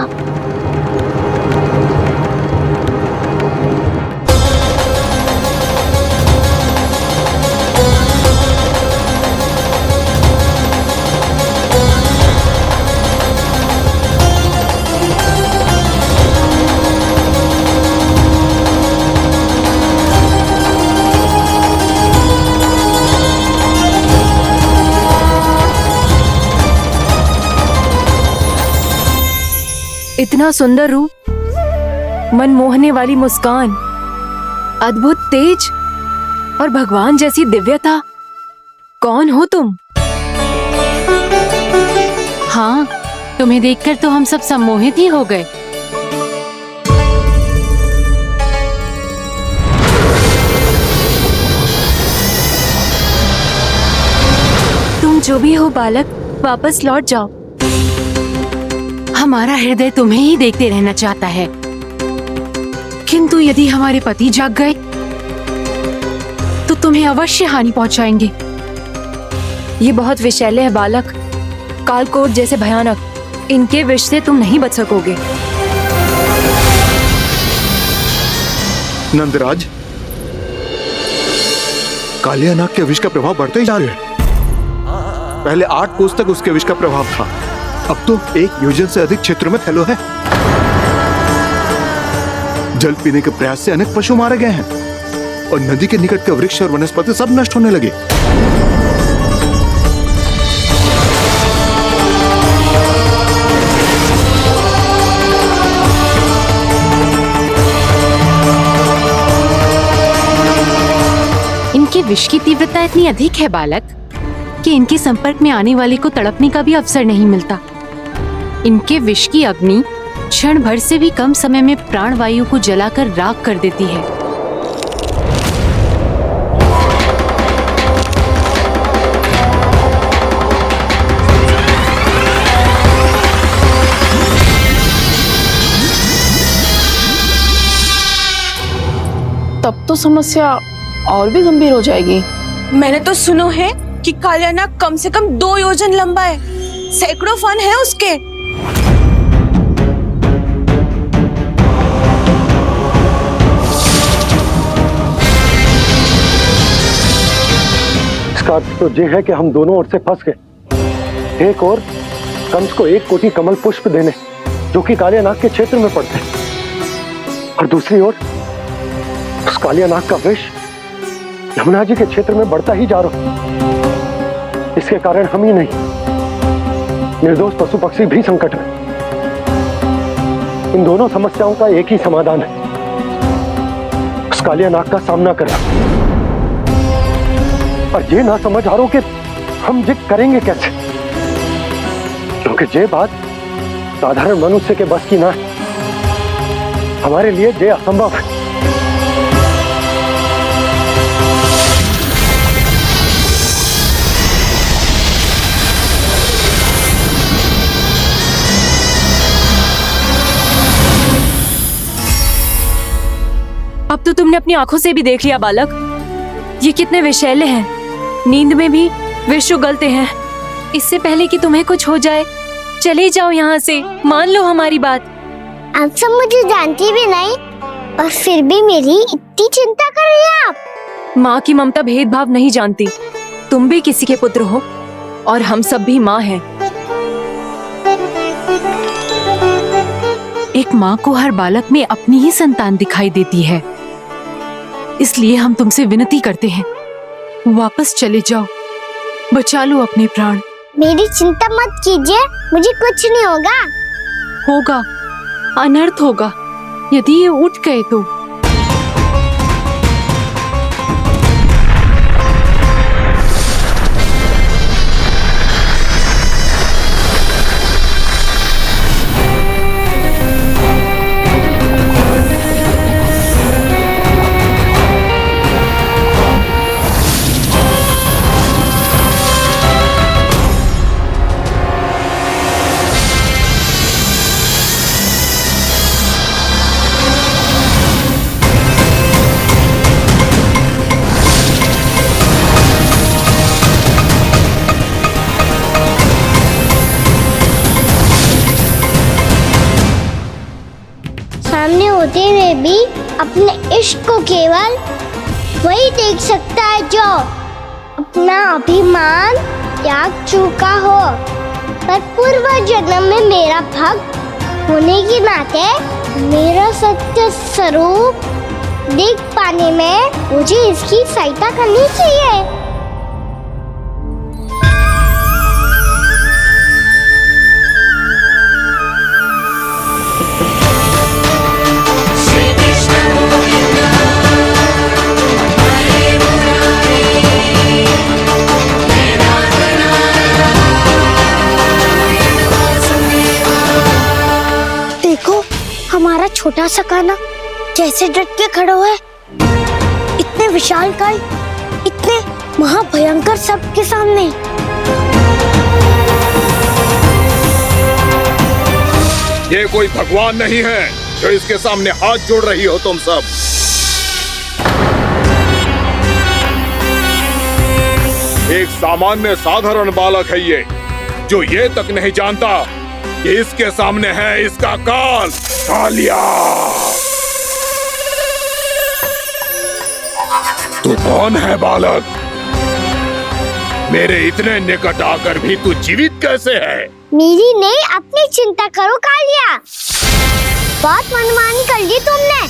इतना सुंदर रूप, मनमोहने वाली मुस्कान, अद्भुत तेज और भगवान जैसी दिव्यता। कौन हो तुम? हाँ, तुम्हें देखकर तो हम सब सम्मोहित ही हो गए। तुम जो भी हो बालक, वापस लौट जाओ। हमारा हृदय तुम्हें ही देखते रहना चाहता है, किंतु यदि हमारे पति जाग गए तो तुम्हें अवश्य हानि पहुंचाएंगे। ये बहुत विषैले है बालक, कालकोट जैसे भयानक। इनके विष से तुम नहीं बच सकोगे। नंदराज, कालिया नाग के विष का प्रभाव बढ़ते ही जा रहा है। पहले 8 कोस तक उसके विष का प्रभाव था, अब तो 1 योजन से अधिक क्षेत्र में फैलो है। जल पीने के प्रयास से अनेक पशु मारे गए हैं और नदी के निकट के वृक्ष और वनस्पति सब नष्ट होने लगे। इनके विष की तीव्रता इतनी अधिक है बालक कि इनके संपर्क में आने वाले को तड़पने का भी अवसर नहीं मिलता। इनके विष की अग्नि क्षण भर से भी कम समय में प्राणवायु को जलाकर राख कर देती है। तब तो समस्या और भी गंभीर हो जाएगी। मैंने तो सुनो है कि कालिया नाग कम से कम 2 योजन लंबा है, सैकड़ों फन है उसके। इसका अर्थ तो ये है कि हम दोनों ओर से फंस गए। एक और कंस को 1 कोटि कमल पुष्प देने जो कि कालिया नाग के क्षेत्र में पड़ते हैं, और दूसरी ओर उस कालिया नाग का विष यमुना जी के क्षेत्र में बढ़ता ही जा रहा। इसके कारण हम ही नहीं, निर्दोष पशु पक्षी भी संकट में। इन दोनों समस्याओं का एक ही समाधान है, उस कालिया नाग का सामना करना। और ये ना समझ आ रहा कि हम ये करेंगे कैसे, क्योंकि ये बात साधारण मनुष्य के बस की ना है। हमारे लिए ये असंभव है। अब तो तुमने अपनी आंखों से भी देख लिया बालक, ये कितने विषैले हैं। नींद में भी विष उगलते हैं। इससे पहले कि तुम्हें कुछ हो जाए, चले जाओ यहाँ से, मान लो हमारी बात। आप सब मुझे जानती भी नहीं और फिर भी मेरी इतनी चिंता कर रही हैं आप। माँ की ममता भेदभाव नहीं जानती। तुम भी किसी के पुत्र हो और हम सब भी माँ हैं। एक माँ को हर बालक में अपनी ही संतान दिखाई देती है, इसलिए हम तुमसे विनती करते हैं, वापस चले जाओ, बचा लो अपने प्राण। मेरी चिंता मत कीजिए, मुझे कुछ नहीं होगा। होगा, अनर्थ होगा यदि ये उठ गए तो। सामने होते हुए भी अपने इश्क को केवल वही देख सकता है जो अपना अभिमान त्याग चुका हो। पर पूर्व जन्म में मेरा भक्त होने के नाते मेरा सत्य स्वरूप देख पाने में मुझे इसकी सहायता करनी चाहिए। हमारा छोटा सा कान्हा जैसे डट के खड़ा हुआ है, इतने विशालकाय, इतने महाभयंकर सबके सामने। ये कोई भगवान नहीं है जो इसके सामने हाथ जोड़ रही हो तुम सब। एक सामान्य साधारण बालक है ये, जो ये तक नहीं जानता कि इसके सामने है इसका काल, कालिया। तू कौन है बालक? मेरे इतने निकट आकर भी तू जीवित कैसे है? मेरी नहीं, अपनी चिंता करो कालिया। बहुत मनमानी कर ली तुमने।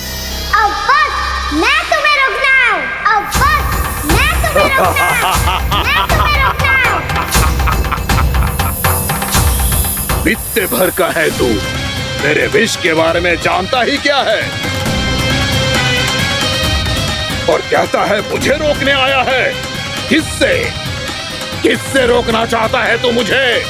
अब बस मैं तुम्हें रोकना हूँ। अब बस मैं तुम्हें रोकना हूँ। मैं तुम्हें रोकना हूँ। बित्ते भर का है तू, मेरे विष के बारे में जानता ही क्या है? और कहता है मुझे रोकने आया है। किससे? किससे रोकना चाहता है तू मुझे?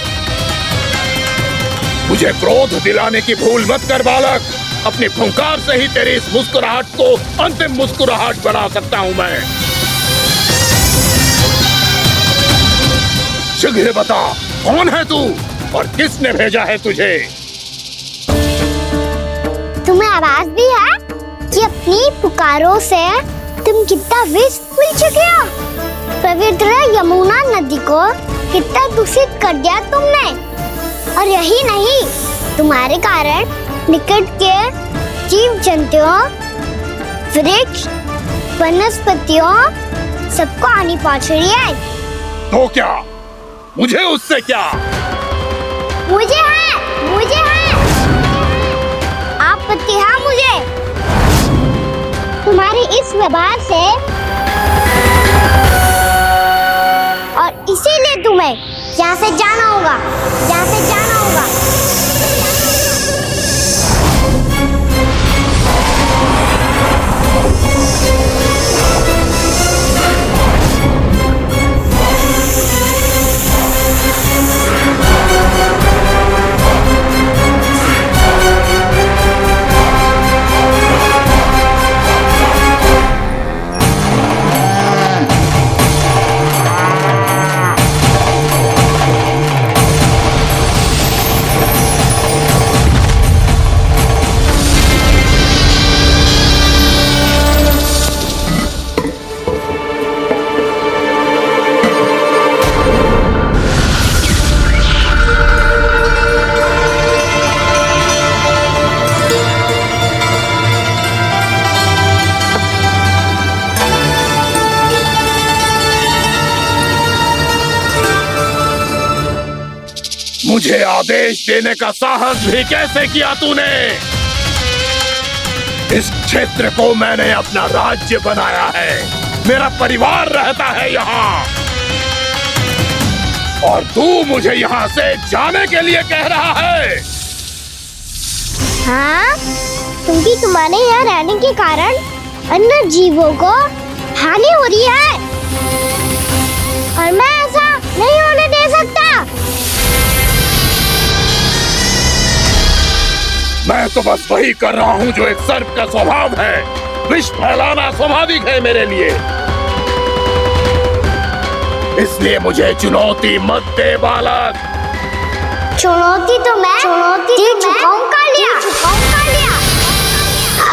मुझे क्रोध दिलाने की भूल मत कर बालक। अपनी फुंकार से ही तेरी इस मुस्कुराहट को अंतिम मुस्कुराहट बना सकता हूं मैं। शीघ्र बता, कौन है तू और किसने भेजा है तुझे? तुम्हें आवाज भी है कि अपनी पुकारों से तुम कितना विष भूल चुके हो। पवित्र यमुना नदी को कितना दूषित कर दिया तुमने। और यही नहीं, तुम्हारे कारण निकट के जीव जंतुओं, वृक्ष, वनस्पतियों सबको हानि पहुंच रही है। तो क्या? मुझे उससे क्या? मुझे है आपत्ति है मुझे तुम्हारी इस व्यवहार से, और इसीलिए तुम्हें यहाँ से जाना होगा, यहाँ से जाना होगा। मुझे आदेश देने का साहस भी कैसे किया तूने? इस क्षेत्र को मैंने अपना राज्य बनाया है, मेरा परिवार रहता है यहाँ, और तू मुझे यहाँ से जाने के लिए कह रहा है? हाँ, क्योंकि तुम्हारे यहाँ रहने के कारण अन्य जीवों को हानि हो रही है, और मैं ऐसा नहीं होने दे सकता। मैं तो बस वही कर रहा हूँ जो एक सर्प का स्वभाव है। विष फैलाना स्वाभाविक है मेरे लिए, इसलिए मुझे चुनौती मत दे बालक। चुनौती तो मैं चुकाऊं कालिया।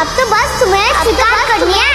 अब तो बस तुम्हें शिकार करनी है।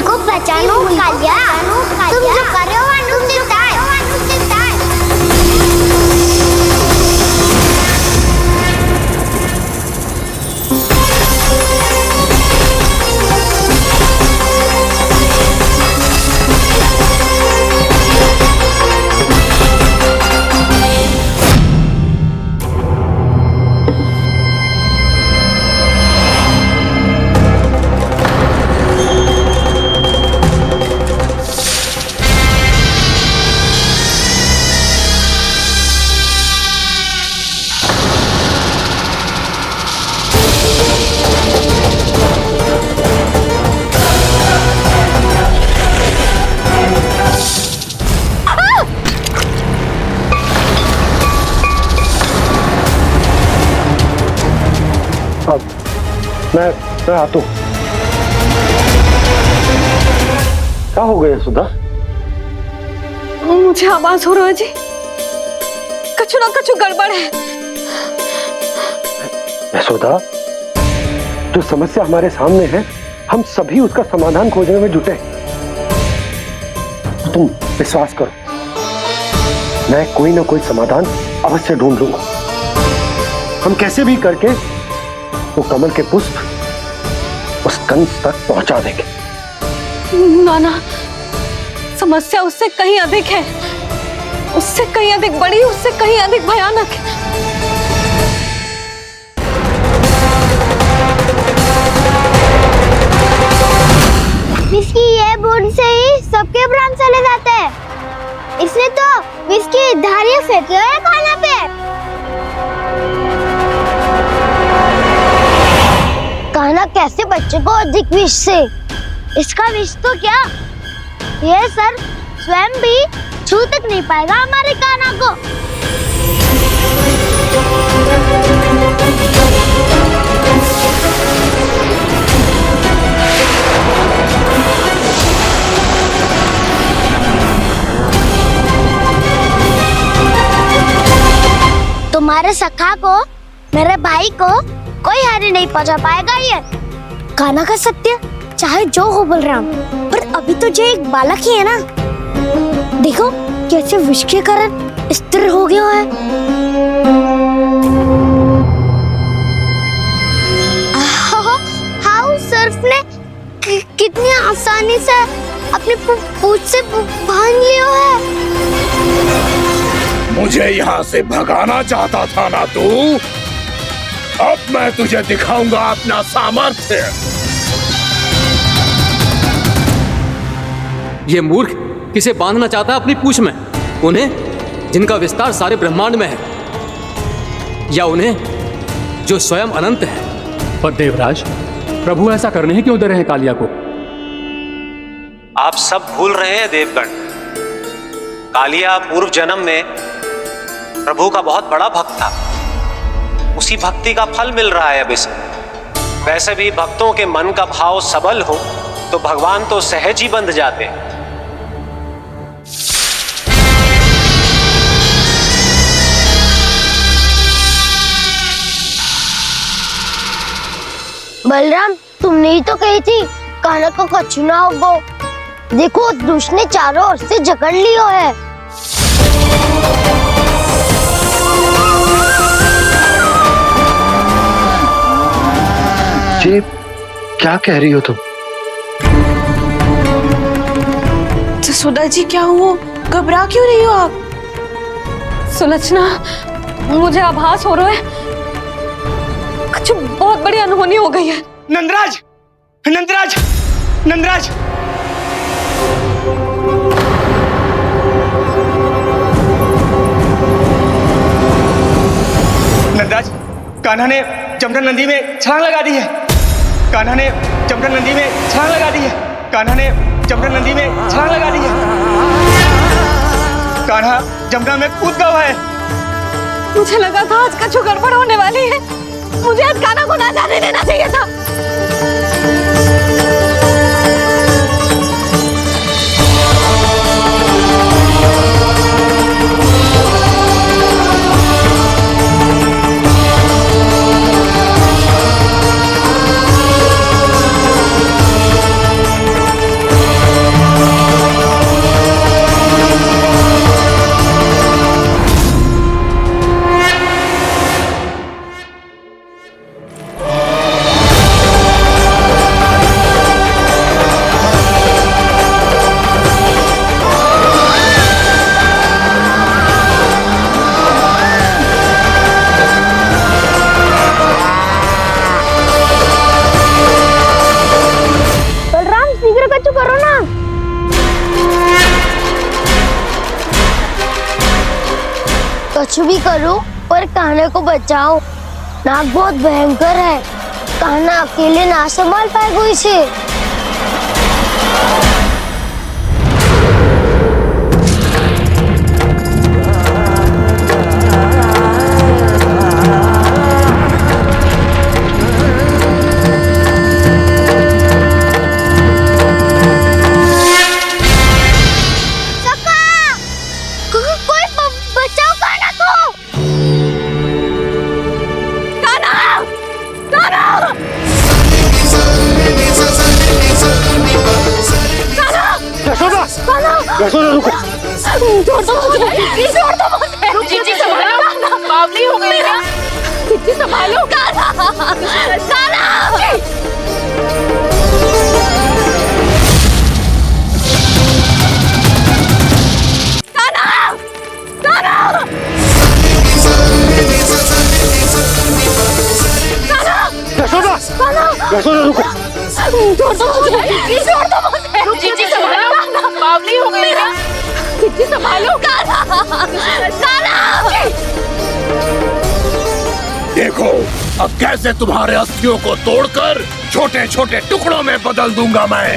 को पहचानो कालिया, तुम जो कर रहे हो अनुचित है। मैं आता हूं। क्या हो गया सुधा? मुझे आवाज हो रहा है जी, कछु ना कछु गड़बड़ है। यशोदा, जो समस्या हमारे सामने है, हम सभी उसका समाधान खोजने में जुटे। तुम विश्वास करो, मैं कोई ना कोई समाधान अवश्य ढूंढ लूंगा। हम कैसे भी करके वो कमल के पुष्प उस कंस तक पहुंचा देंगे। नाना, समस्या उससे कहीं अधिक है, उससे कहीं अधिक बड़ी, उससे कहीं अधिक भयानक है। विस्की ये बूंद से ही सबके प्राण चले जाते हैं। इसने तो विस्की धारियां फेंके हुए हैं खाना पे। कान्हा कैसे बच्चे को अधिक विष से? इसका विष तो क्या, ये सर स्वयं भी छू तक नहीं पाएगा हमारे कान्हा को। तुम्हारे सखा को, मेरे भाई को कोई हानि नहीं पहुंचा पाएगा। ये कान्हा का सत्य चाहे जो हो बलराम, पर अभी तो जो एक बालक ही है ना। देखो कैसे विष के कारण स्थिर हो गया है। हाउ सर्फ ने कितनी आसानी से अपनी पूंछ से बांध लिया है। मुझे यहाँ से भगाना चाहता था ना तू? अब मैं तुझे दिखाऊंगा अपना सामर्थ्य। ये मूर्ख किसे बांधना चाहता है अपनी पूंछ में? उन्हें जिनका विस्तार सारे ब्रह्मांड में है, या उन्हें जो स्वयं अनंत है? पर देवराज, प्रभु ऐसा करने ही क्यों दे रहे हैं कालिया को? आप सब भूल रहे हैं देवगण, कालिया पूर्व जन्म में प्रभु का बहुत बड़ा भक्त था। उसी भक्ति का फल मिल रहा है अब इसे। वैसे भी भक्तों के मन का भाव सबल हो तो भगवान तो सहज ही बंध जाते हैं। बलराम, तुमने ही तो कही थी कान्हा को कछु ना होगा। देखो उस दुष्ट ने चारों ओर से जकड़ लिया है। ये क्या कह रही हो तुम? जसोदा जी, क्या हुआ? घबरा क्यों रही हो आप? सुलक्षणा, मुझे आभास हो रहा है कुछ बहुत बड़ी अनहोनी हो गई है। नंदराज, नंदराज, नंदराज, नंदराज, कान्हा ने जमना नदी में छलांग लगा दी है। कान्हा ने जमना नदी में छलांग लगा दी है। कान्हा ने जमना नदी में छलांग लगा दी है। कान्हा जमना में कूद गया है। मुझे लगा था आज कछु गड़बड़ होने वाली है। मुझे आज कान्हा को ना जाने देना चाहिए था। कुछ भी करो पर कान्हा को बचाओ। नाग बहुत भयंकर है, कान्हा अकेले ना संभाल पाएगा इसे। यशोदा रुको। छोड़ दो मुझे, प्लीज छोड़ दो मुझे। रुक जीजी, संभालो, बावली हो गई क्या? जीजी संभालो। कान्हा, कान्हा। यशोदा, यशोदा रुको। छोड़ दो मुझे, प्लीज छोड़ दो मुझे। रुक जीजी, संभालो, बावली हो गई क्या? जीजी संभालो। कान्हा, कान्हा। देखो अब कैसे तुम्हारे अस्थियों को तोड़कर छोटे छोटे टुकड़ों में बदल दूंगा मैं।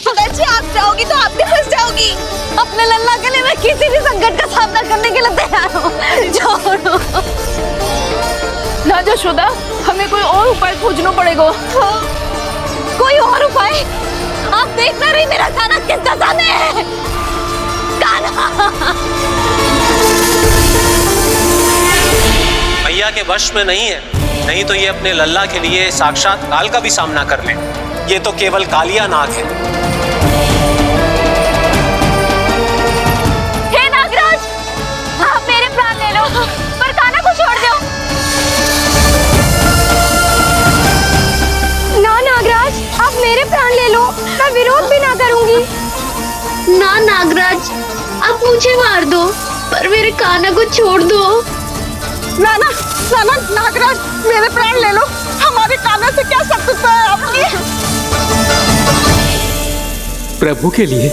अगर जी आप जाओगी तो आप भी फंस जाओगी। अपने लल्ला के लिए मैं किसी भी संकट का सामना करने के लिए तैयार हूँ। छोड़ो ना यशोदा, हमें कोई और उपाय खोजना पड़ेगा। कोई और उपाय? आप देख ना रही मेरा कान्हा किस दशा में है। कान्हा मैया के वश में नहीं है, नहीं तो ये अपने लल्ला के लिए साक्षात काल का भी सामना कर ले। ये तो केवल कालिया नाग है। हे नागराज, आप मेरे प्राण ले लो पर कान्हा को छोड़ दो। ना नागराज, आप मेरे प्राण ले लो, मैं विरोध भी ना करूंगी। ना नागराज, आप मुझे मार दो पर मेरे कान्हा को छोड़ दो। ना ना ना ना नागराज, मेरे प्राण ले लो, हमारे कान्हा से क्या शत्रुता है आपकी? प्रभु के लिए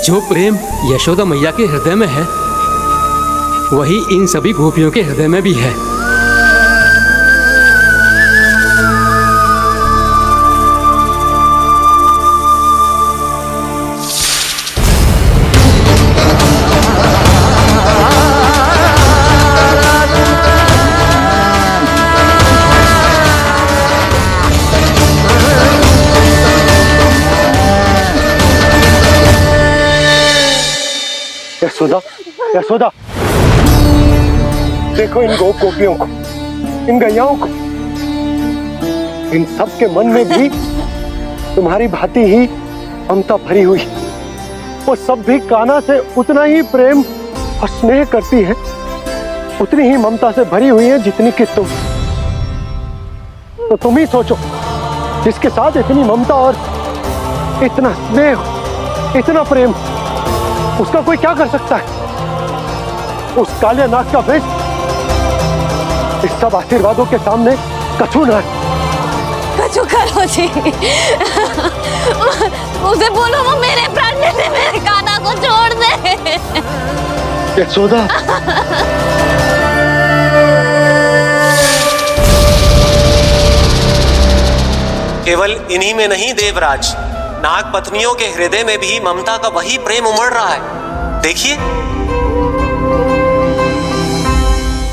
जो प्रेम यशोदा मैया के हृदय में है, वही इन सभी गोपियों के हृदय में भी है। यशोदा, यशोदा, देखो इन गोपियों को, इन गैयाओं को, इन सब के मन में भी तुम्हारी भांति ही ममता भरी हुई। वो सब भी कान्हा से उतना ही प्रेम और स्नेह करती है, उतनी ही ममता से भरी हुई है जितनी कि तुम। तो तुम ही सोचो, जिसके साथ इतनी ममता और इतना स्नेह, इतना प्रेम, उसका कोई क्या कर सकता है? उस कालिया नाग का वेश इस सब आशीर्वादों के सामने कछु न है। कछु करो जी, उसे बोलो वो मेरे प्राण ले ले, मेरे कान्हा को छोड़ दे। यशोदा, केवल इन्हीं में नहीं देवराज, नाग पत्नियों के हृदय में भी ममता का वही प्रेम उमड़ रहा है। देखिए।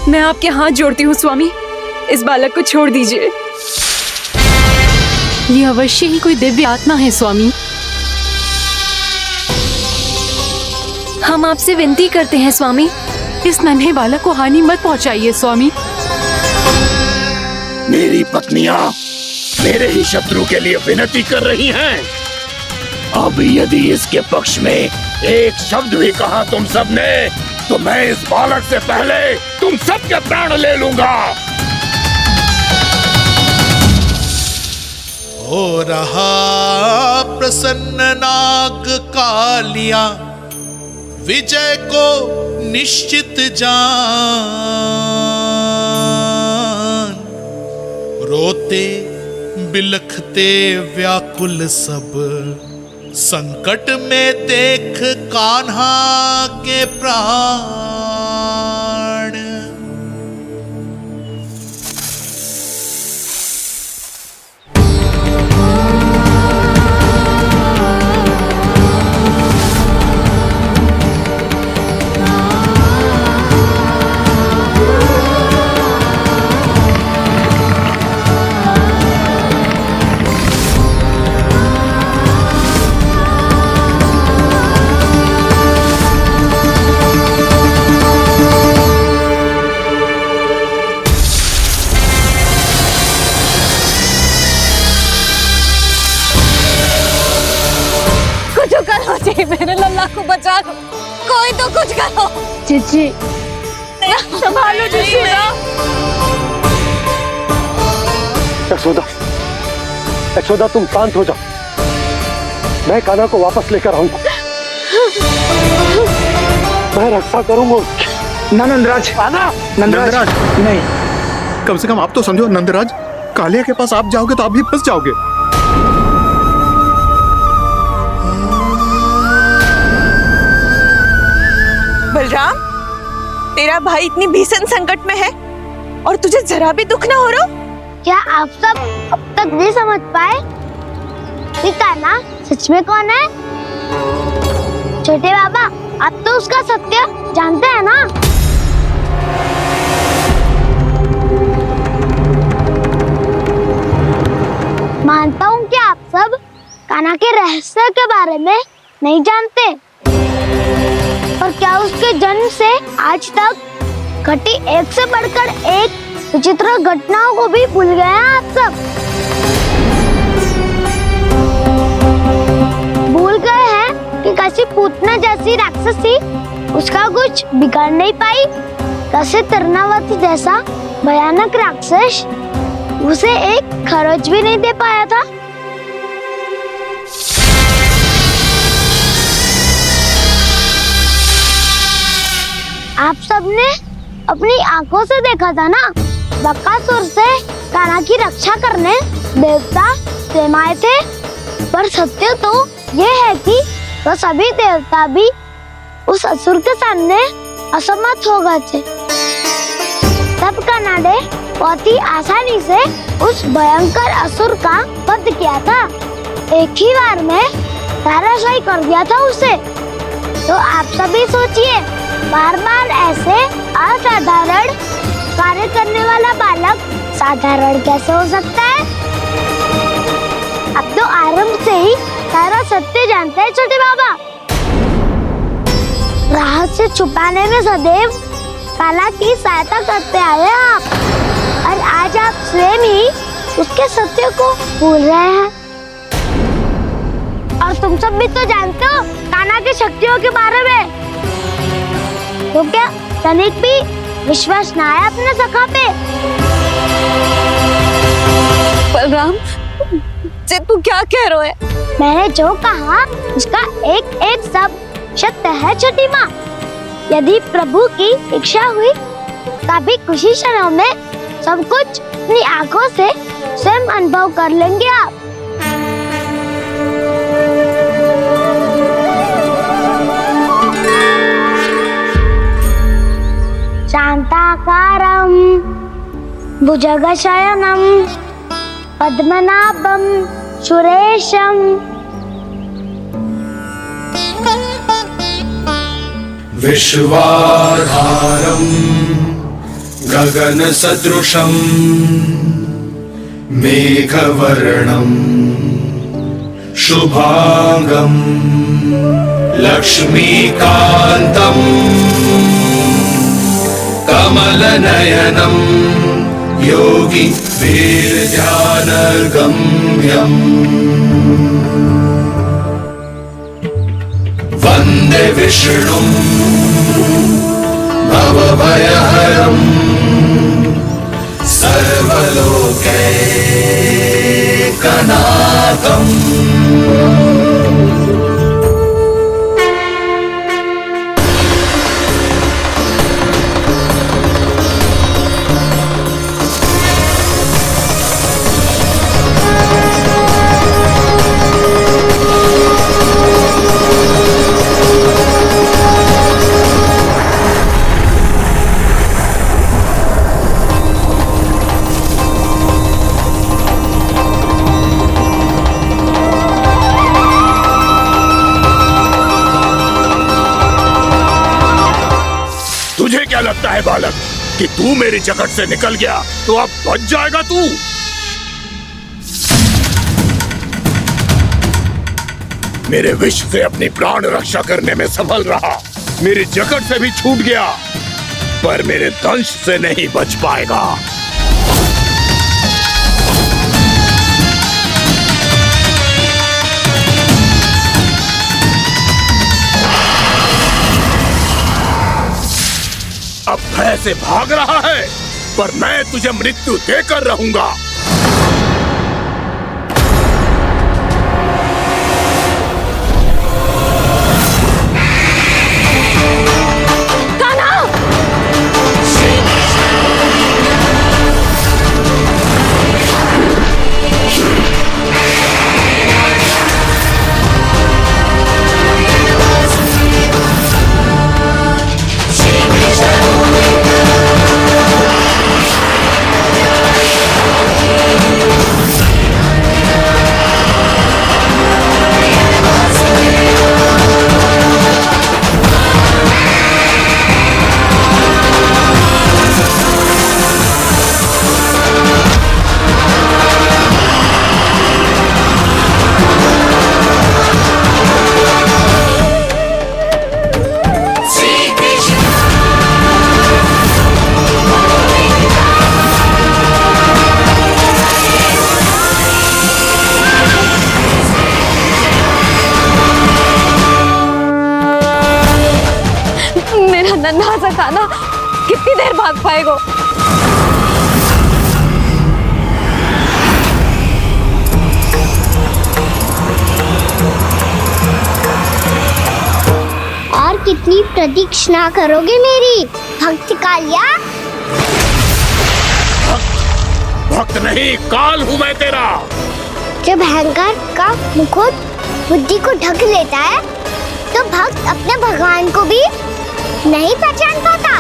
मैं आपके हाथ जोड़ती हूँ स्वामी, इस बालक को छोड़ दीजिए। ये अवश्य ही कोई दिव्य आत्मा है स्वामी। हम आपसे विनती करते हैं स्वामी, इस नन्हे बालक को हानि मत पहुंचाइए स्वामी। मेरी पत्नियां मेरे ही शत्रु के लिए विनती कर रही हैं। अब यदि इसके पक्ष में एक शब्द भी कहा तुम सबने, तो मैं इस बालक से पहले तुम सबके प्राण ले लूंगा। हो रहा प्रसन्न नाग कालिया, विजय को निश्चित जान। रोते बिलखते व्याकुल सब संकट में देख कान्हा के प्राण। मेरे लल्ला को बचा लो, कोई तो कुछ करो। जीजी संभालो जसोदा। यशोदा, यशोदा तुम शांत हो जाओ, मैं कान्हा को वापस लेकर आऊंगा, मैं रक्षा करूंगा। ना नंदराज, नंदराज नहीं, कम से कम आप तो समझो नंदराज, कालिया के पास आप जाओगे तो आप भी फंस जाओगे। बलराम, तेरा भाई इतनी भीषण संकट में है और तुझे जरा भी दुख ना हो रहा? क्या आप सब अब तक नहीं समझ पाए कि कान्हा सच में कौन है? छोटे बाबा, आप तो उसका सत्य जानते हैं ना? मानता हूँ कि आप सब कान्हा के रहस्य के बारे में नहीं जानते, और क्या उसके जन्म से आज तक घटी एक से बढ़कर एक विचित्र घटनाओं को भी भूल गए हैं आप सब? भूल गए हैं कि कैसी पूतना जैसी राक्षसी उसका कुछ बिगाड़ नहीं पाई, कैसे तरनावती जैसा भयानक राक्षस उसे एक खरोच भी नहीं दे पाया था। आप सबने अपनी आंखों से देखा था ना, बकासुर से कान्हा की रक्षा करने देवता स्वयं आए थे, पर सत्य तो ये है कि वह सभी देवता भी उस असुर के सामने असमर्थ हो गए थे। तब कान्हा ने बहुत ही आसानी से उस भयंकर असुर का वध किया था, एक ही बार में धराशायी कर दिया था उसे। तो आप सभी सोचिए, बार बार ऐसे असाधारण कार्य करने वाला बालक साधारण कैसे हो सकता है? अब तो आरंभ से ही सारा सत्य जानते हैं छोटे बाबा। रहस्य छुपाने में सदैव कान्हा की सहायता करते आए हैं आप, और आज आप स्वयं ही उसके सत्य को भूल रहे हैं। और तुम सब भी तो जानते हो कान्हा की शक्तियों के बारे में, तो क्या तनिक भी विश्वास ना है अपने सखा पे? बलराम, जे तू क्या कह रहे है? मैंने जो कहा उसका एक एक शब्द सत्य है छोटी माँ। यदि प्रभु की इच्छा हुई तभी कुछ ही क्षणों में सब कुछ अपनी आंखों से स्वयं अनुभव कर लेंगे आप। शांताकारं भुजगशयनं पद्मनाभं सुरेशं विश्वाधारं गगनसदृशं मेघवर्णं शुभांगं लक्ष्मीकान्तं कमलनयनं योगी वीर्यानगम्यम् वन्दे विष्णुं भवभयहरं सर्वलोकैकनाथम् है बालक कि तू मेरी जकड़ से निकल गया तो अब बच जाएगा तू। मेरे विष से अपनी प्राण रक्षा करने में सफल रहा, मेरी जकड़ से भी छूट गया, पर मेरे दंश से नहीं बच पाएगा। अब भय से भाग रहा है, पर मैं तुझे मृत्यु देकर रहूंगा। नन्हा सा कान्हा कितनी देर भाग पाएगा? और कितनी प्रतीक्षा करोगे मेरी भक्त कालिया? भक्त नहीं, काल हूं मैं तेरा। जब अहंकार का मुकुट बुद्धि को ढक लेता है तो भक्त अपने भगवान को भी नहीं पहचान पाता।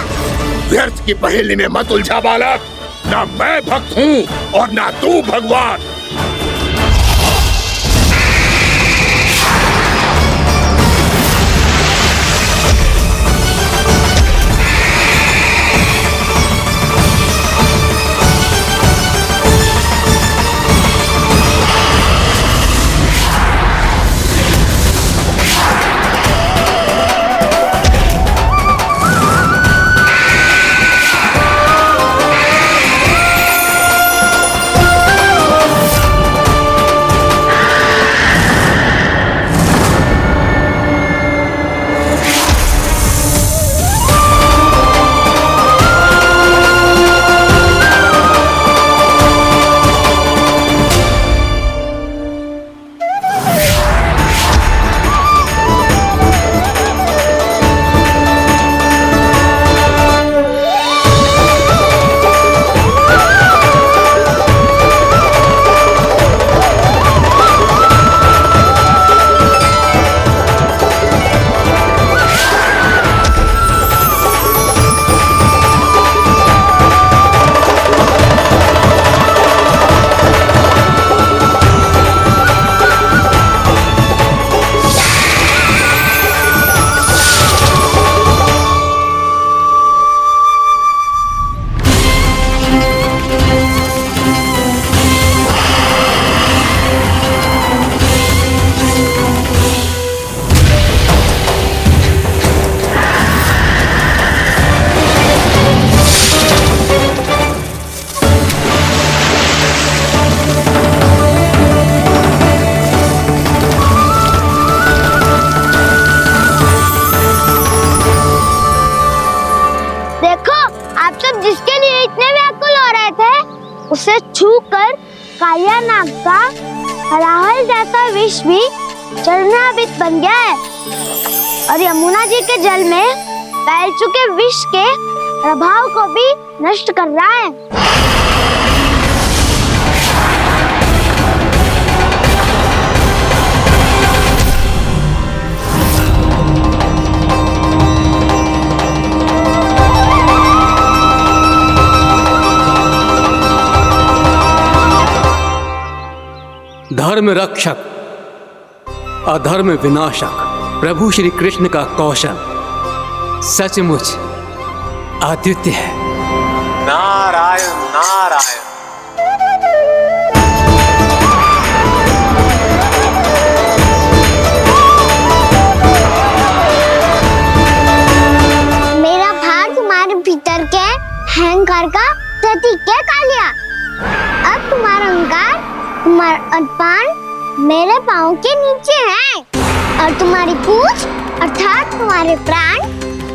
व्यर्थ की पहेली में मत उलझा बालक, ना मैं भक्त हूँ और ना तू भगवान। उसे छूकर कालिया नाग का हलाहल जैसा विष भी चरणामृत बन गया है और यमुना जी के जल में फैल चुके विष के प्रभाव को भी नष्ट कर रहा है। धर्म रक्षक अधर्म विनाशक प्रभु श्री कृष्ण का कौशल सचमुच अद्वितीय है। नारायण नारायण। मेरा भार तुम्हारे भीतर के अहंकार का प्रतीक है कालिया। अब तुम्हारा अहंकार, तुम्हारा अनपान मेरे पाँव के नीचे है और तुम्हारी पूंछ अर्थात तुम्हारे प्राण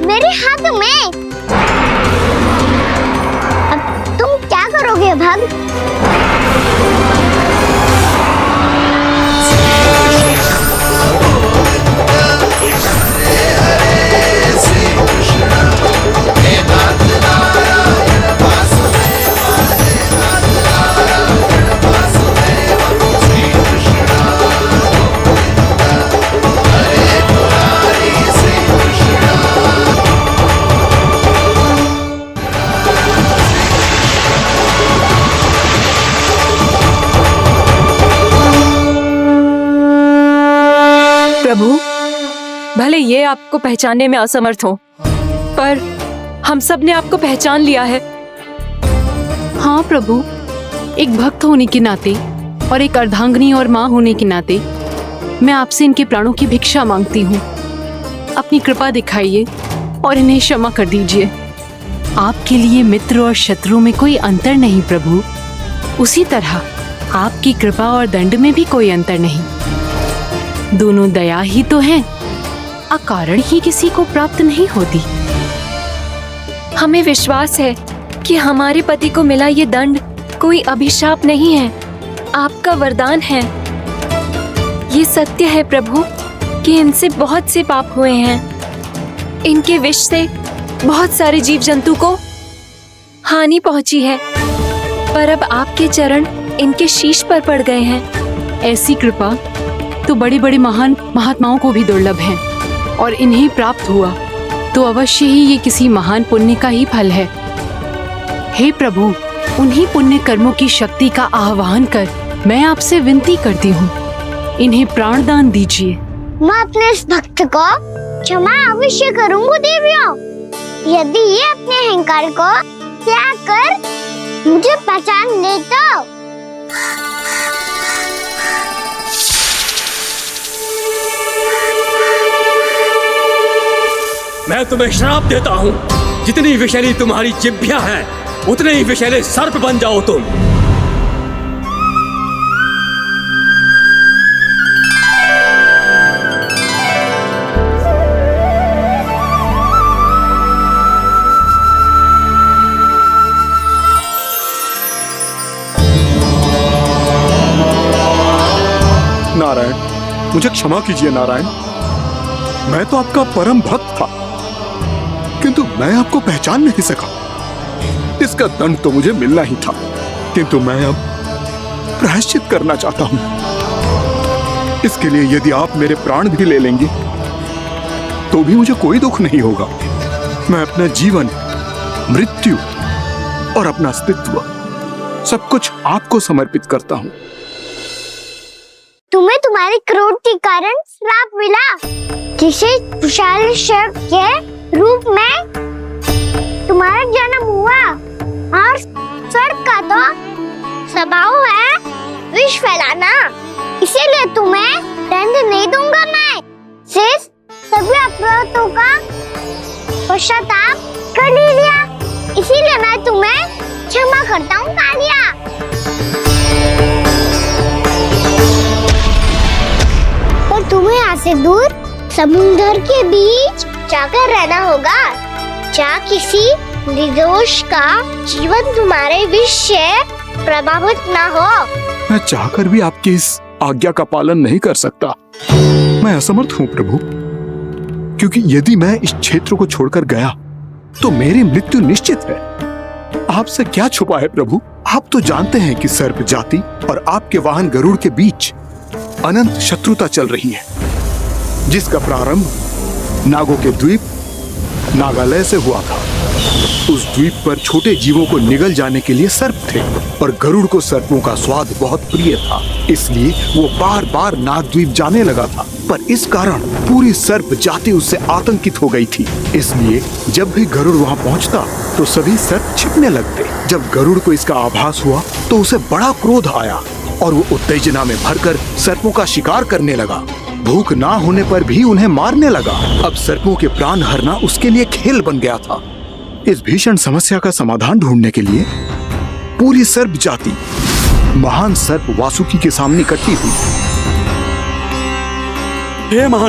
मेरे हाथ में। अब तुम क्या करोगे भक्त? प्रभु, भले ये आपको पहचानने में असमर्थ हो, पर हम सब ने आपको पहचान लिया है। हाँ प्रभु, एक भक्त होने के नाते और एक अर्धांगिनी और माँ होने के नाते मैं आपसे इनके प्राणों की भिक्षा मांगती हूँ। अपनी कृपा दिखाइए और इन्हें क्षमा कर दीजिए। आपके लिए मित्र और शत्रु में कोई अंतर नहीं प्रभु। उसी तरह आपकी कृपा और दंड में भी कोई अंतर नहीं। दोनों दया ही तो हैं, अकारण ही किसी को प्राप्त नहीं होती। हमें विश्वास है कि हमारे पति को मिला ये दंड कोई अभिशाप नहीं है, आपका वरदान है। ये सत्य है प्रभु कि इनसे बहुत से पाप हुए हैं। इनके विष से बहुत सारे जीव जंतु को हानि पहुंची है, पर अब आपके चरण इनके शीश पर पड़ गए हैं। ऐसी कृपा तो बड़े बड़े महान महात्माओं को भी दुर्लभ है, और इन्हें प्राप्त हुआ तो अवश्य ही ये किसी महान पुण्य का ही फल है। हे प्रभु, उन्हीं पुण्य कर्मों की शक्ति का आह्वान कर मैं आपसे विनती करती हूँ, इन्हें प्राण दान दीजिए। मैं अपने इस भक्त को क्षमा अवश्य करूंगी देवियों, यदि ये अपने अहंकार को त्याग कर मुझे पहचान ले तो। मैं तुम्हें श्राप देता हूँ, जितनी विषैली तुम्हारी जिह्वा है उतने ही विषैले सर्प बन जाओ तुम। नारायण, मुझे क्षमा कीजिए नारायण। मैं तो आपका परम भक्त था, किंतु मैं आपको पहचान नहीं सका। इसका दंड तो मुझे मिलना ही था, किंतु मैं अब प्रायश्चित करना चाहता हूं। इसके लिए यदि आप मेरे प्राण भी ले लेंगे तो भी मुझे कोई दुख नहीं होगा। मैं अपना जीवन, मृत्यु और अपना अस्तित्व सब कुछ आपको समर्पित करता हूं। तुम्हें तुम्हारी क्रोध के कारण श्राप मिला, जिसे विशाल सर्प के रूप में तुम्हारा जन्म हुआ, और सर्प का तो स्वभाव है विष फैलाना। इसीलिए तुम्हें दंड नहीं दूंगा मैं। सिर्फ सभी अपराधों का पश्चाताप कर लिया, इसीलिए मैं तुम्हें क्षमा करता हूँ कालिया। पर तुम्हें यहाँ से दूर समुद्र के बीच जाकर रहना होगा, जहाँ किसी निर्दोष का जीवन तुम्हारे विष से प्रभावित ना हो। मैं चाहकर भी आपकी इस आज्ञा का पालन नहीं कर सकता। मैं असमर्थ हूँ प्रभु, क्योंकि यदि मैं इस क्षेत्र को छोड़कर गया तो मेरी मृत्यु निश्चित है। आपसे क्या छुपा है प्रभु? आप तो जानते हैं कि सर्प जाति और आपके वाहन गरुड़ के बीच अनंत शत्रुता चल रही है, जिसका प्रारंभ नागों के द्वीप नागालय से हुआ था। उस द्वीप पर छोटे जीवों को निगल जाने के लिए सर्प थे और गरुड़ को सर्पों का स्वाद बहुत प्रिय था, इसलिए वो बार बार नागद्वीप जाने लगा था। पर इस कारण पूरी सर्प जाति उससे आतंकित हो गई थी, इसलिए जब भी गरुड़ वहाँ पहुँचता तो सभी सर्प छिपने लगते। जब गरुड़ को इसका आभास हुआ तो उसे बड़ा क्रोध आया और वो उत्तेजना में भरकर सर्पों का शिकार करने लगा। भूख ना होने पर भी उन्हें मारने लगा। अब सर्पों के प्राण हरना उसके लिए खेल बन गया था। इस भीषण समस्या का समाधान ढूंढने के लिए पूरी सर्प जाति महान सर्प वासुकी के सामने इकट्ठी हुई। हे महान